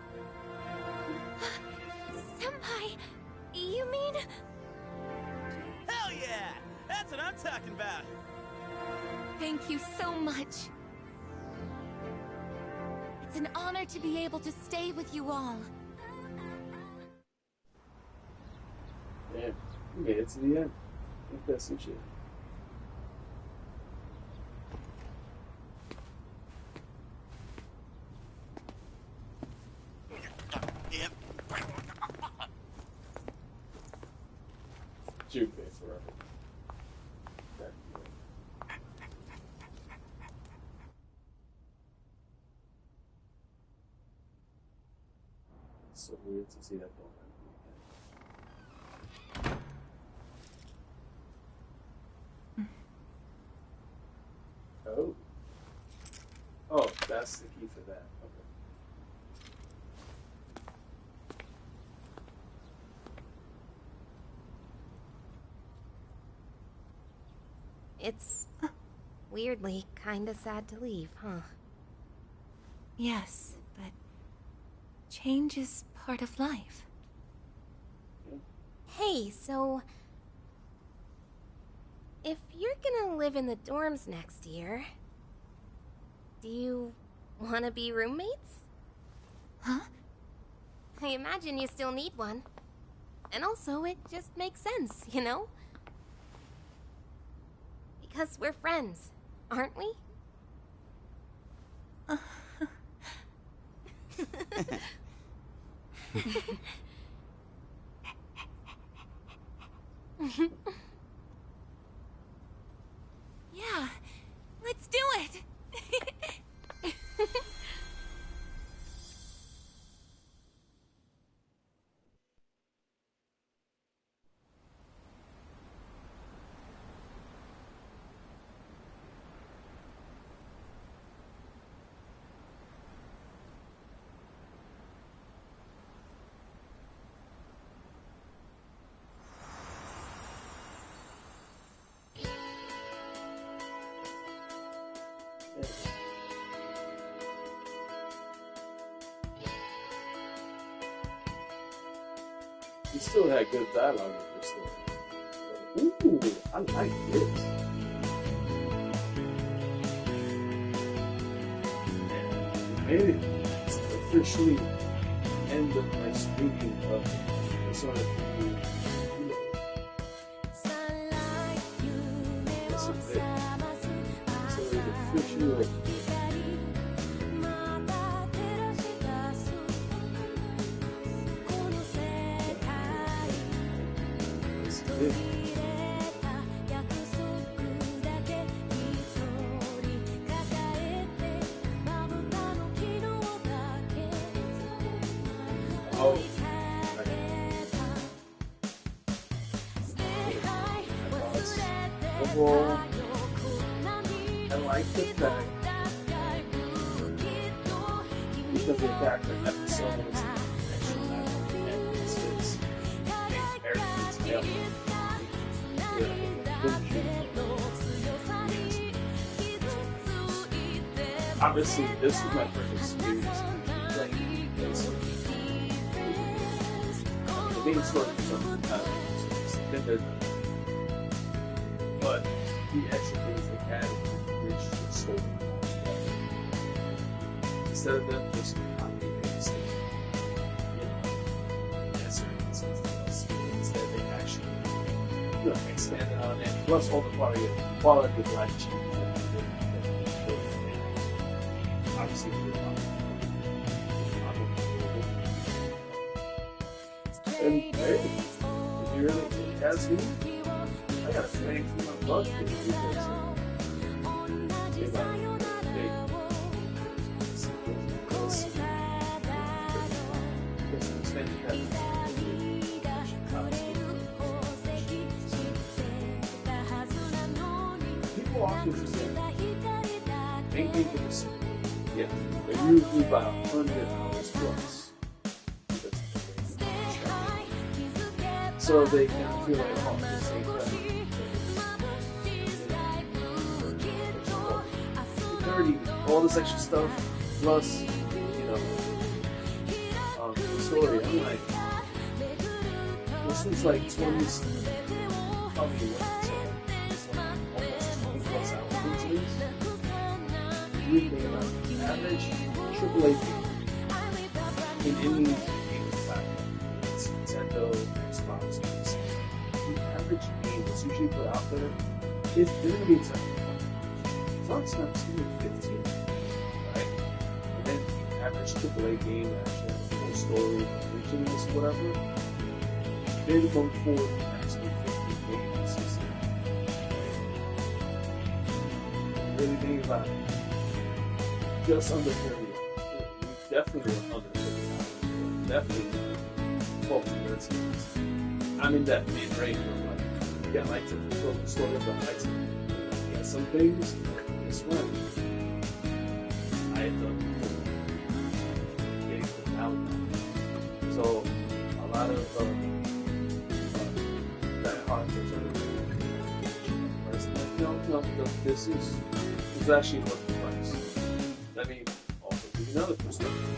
Senpai, you mean... Hell yeah! That's what I'm talking about! Thank you so much. It's an honor to be able to stay with you all. Man, we made it to the end. I think that's some shit. Junpei forever. It's so weird to see that going on. Oh. Oh, that's the key for that. Okay. It's weirdly kinda sad to leave, huh? Yes, but change is part of life. Hey, so... if you're gonna live in the dorms next year... do you wanna be roommates? Huh? I imagine you still need one. And also, it just makes sense, you know? Because we're friends, aren't we? Yeah, let's do it! He still had good dialogue with this story. Ooh, I like this. And made it officially end of my speaking of Persona 3. Yes, it did. So it officially yeah. Oh, overall, I like the fact because the fact that episodes obviously, this is my first experience playing this. The main story is something but the extra things they had to enrich the story. Instead of them just copy and pasting, certain instances, instead they actually expanded on it. Plus all the quality of life changes. Obviously, and hey, if you really ask me, I gotta thank you my love for you because people often say, make me this. Yeah, they're usually about 100 hours plus. So they kind of feel like, oh, the same thing. 30, all this extra stuff, plus, the story. I'm like, this was like 20, probably almost 20 plus hours into this. Really think about the average AAA game in any game platform, it's Nintendo, Xbox, PC. The average game that's usually put out there is going to be exactly 1. It's not 10 or 15, right? And then the average AAA game that actually has a full story, originals, whatever, minimum 40, maximum 50, maybe 60. Really think about it. Just under 30. Definitely under 30 hours. Definitely 12 to 13. I'm in that mid-range where I'm like, yeah, I like to fulfill the story, but I like to get some things. Guess what? I end up getting them out. So, a lot of that hard things are no, this is actually worth the price. Let me also give you another perspective.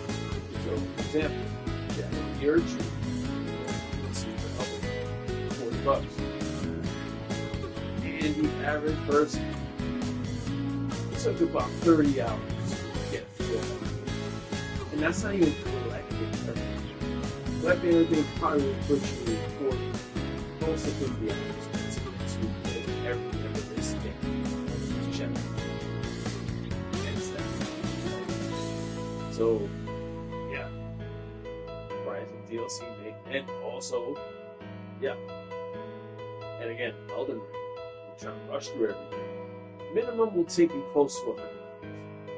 So, for example, yeah, year or two, let's see for help, $40. And the average person took about 30 hours to get through. And that's not even collecting everything. Collecting everything probably would put you 40, close to 50 hours to get everything of this game. Check. So, yeah, price of DLC made, and also, yeah, and again, Elden Ring, we're trying to rush through everything. Minimum will take you close to 100 hours.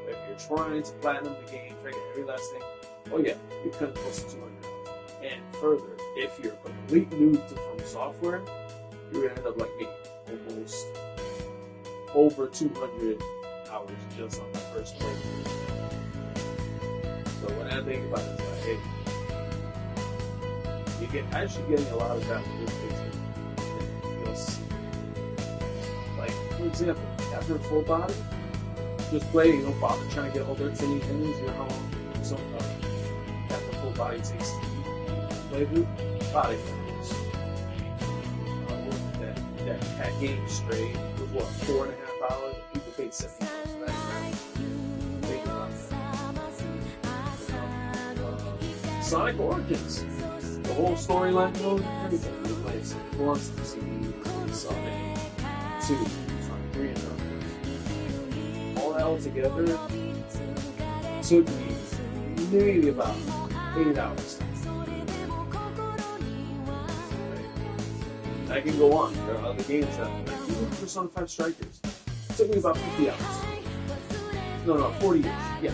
But if you're trying to platinum the game, try to get every last thing, oh yeah, you come close to 200 hours. And further, if you're a complete noob to From Software, you're gonna end up like me, almost over 200 hours just on my first playthrough. So when I think about it, it's like, hey, you get actually getting a lot of that with this thing. Like, for example, after full body, just play, don't bother trying to get all their tiny things, you know how long after full body takes to play through? Body hours. That game straight was what, 4.5 hours? People paid $70 for that. Think about that. Sonic Origins. The whole storyline mode, everything. You play Sonic 1, Sonic 2, Sonic 3, and others. All that all together took me maybe about 8 hours. I can go on. There are other games that, like even Persona 5 Strikers, it took me about 50 hours. No, 40 years. Yeah.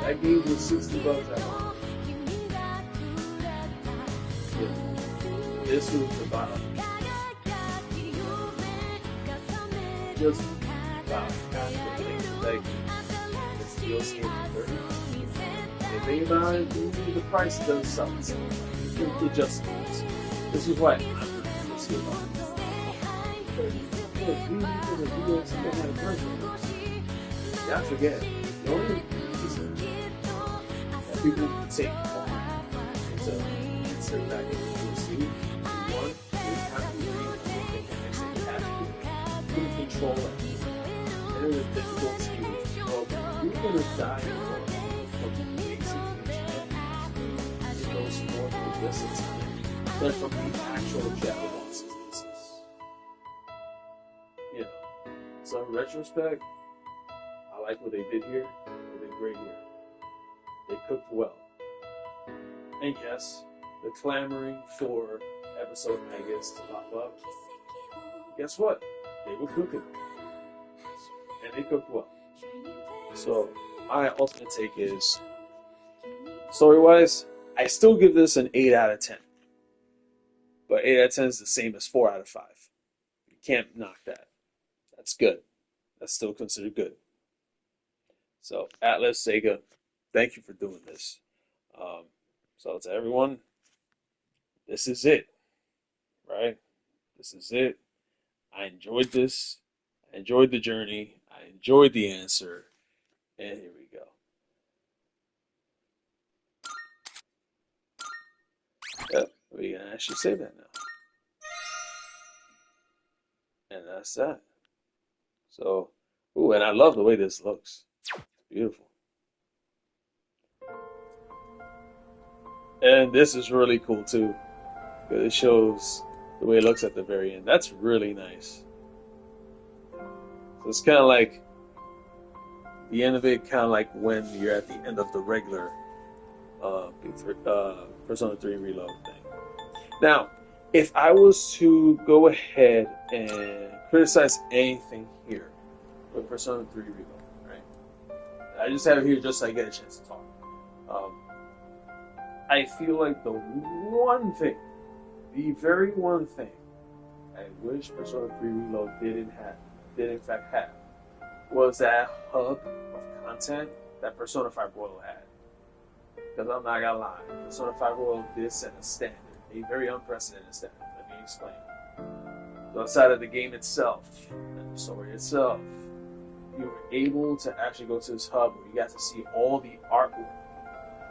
That game was $60 out. Yeah. This was about just about half the thing. Like it's DLC for 30. And think about it, the price does something. It just is. This is why I'm not see about it. Look, we need a DLC that had a version. Yeah, I forget. The only reason that people say it's a insert back in the DLC. One is having to read the cash to control it. And it was difficult to use. Well, you're gonna die from basically it goes more from this time than from the actual Java bosses. You know. So in retrospect, I like what they did here. They did great here. They cooked well. And yes, the clamoring for episode Aigis to pop up. Guess what? They were cooking. And they cooked well. So my ultimate take is, story-wise, I still give this an 8 out of 10. But 8 out of 10 is the same as 4 out of 5. You can't knock that. That's good. That's still considered good. So, Atlus, Sega, thank you for doing this. So to everyone, this is it. Right? This is it. I enjoyed this. I enjoyed the journey. I enjoyed the answer. And here we go. Yep, we can actually say that now. And that's that. So, ooh, and I love the way this looks. It's beautiful. And this is really cool too, because it shows the way it looks at the very end. That's really nice. So it's kind of like the end of it, kind of like when you're at the end of the regular Persona 3 Reload thing. Now, if I was to go ahead and criticize anything here with Persona 3 Reload, right? I just have it here just so I get a chance to talk. I feel like the very one thing I wish Persona 3 Reload did in fact have, was that hub of content that Persona 5 Royal had. Because I'm not gonna lie, Persona 5 Royal did set a standard, a very unprecedented standard. Let me explain. So outside of the game itself, and the story itself, you were able to actually go to this hub where you got to see all the artwork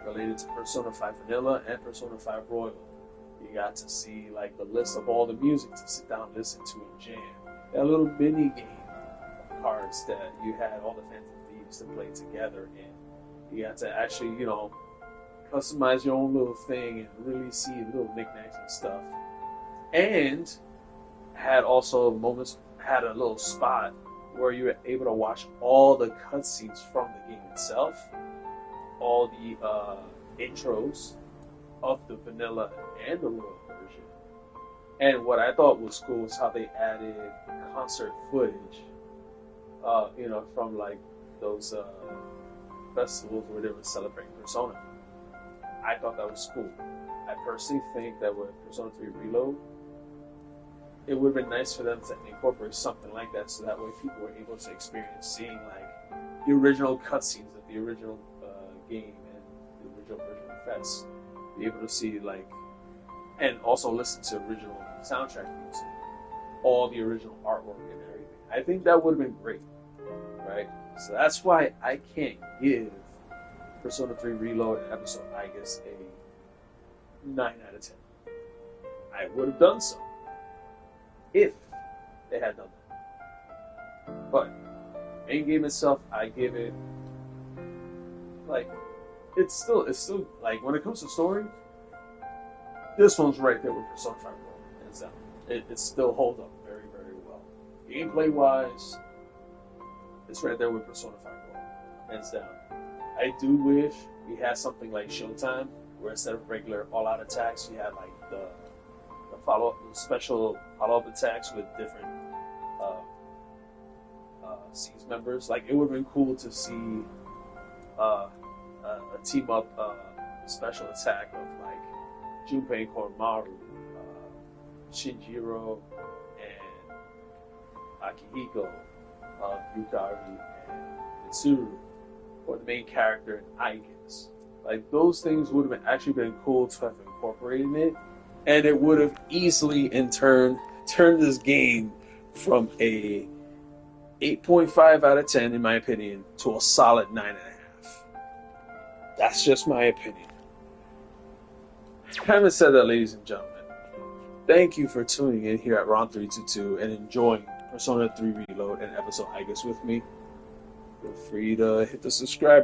related to Persona 5 Vanilla and Persona 5 Royal. You got to see like the list of all the music to sit down and listen to and jam. That little mini game of cards that you had all the Phantom Thieves to play together, and you got to actually, you know, customize your own little thing and really see little knickknacks and stuff. And had also moments, had a little spot where you were able to watch all the cutscenes from the game itself, all the intros of the vanilla and the royal version. And what I thought was cool was how they added concert footage, you know, from like those festivals where they were celebrating Persona. I thought that was cool. I personally think that with Persona 3 Reload, it would have been nice for them to incorporate something like that, so that way people were able to experience seeing like the original cutscenes of the original game and the original version of Fest. Be able to see like, and also listen to original soundtrack music, all the original artwork and everything. I think that would have been great, right? So that's why I can't give Persona 3 Reload and episode Aigis a 9 out of 10. I would have done so if they had done that. But main game itself, I give it like, it's still like, when it comes to story, this one's right there with Persona 5 Royal, hands down. It still holds up very, very well. Gameplay wise, it's right there with Persona 5 Royal, hands down. I do wish we had something like Showtime, where instead of regular all-out attacks, you had like the special follow-up attacks with different C's members. Like, it would have been cool to see team up special attack of like Junpei Koromaru, Shinjiro, and Akihiko, Yukari, and Mitsuru, or the main character in Aigis. Like, those things would have actually been cool to have incorporated in it, and it would have easily in turn turned this game from a 8.5 out of 10, in my opinion, to a solid 9.5. That's just my opinion. Having said that, ladies and gentlemen, thank you for tuning in here at Ron322 and enjoying Persona 3 Reload and episode Aigis with me. Feel free to hit the subscribe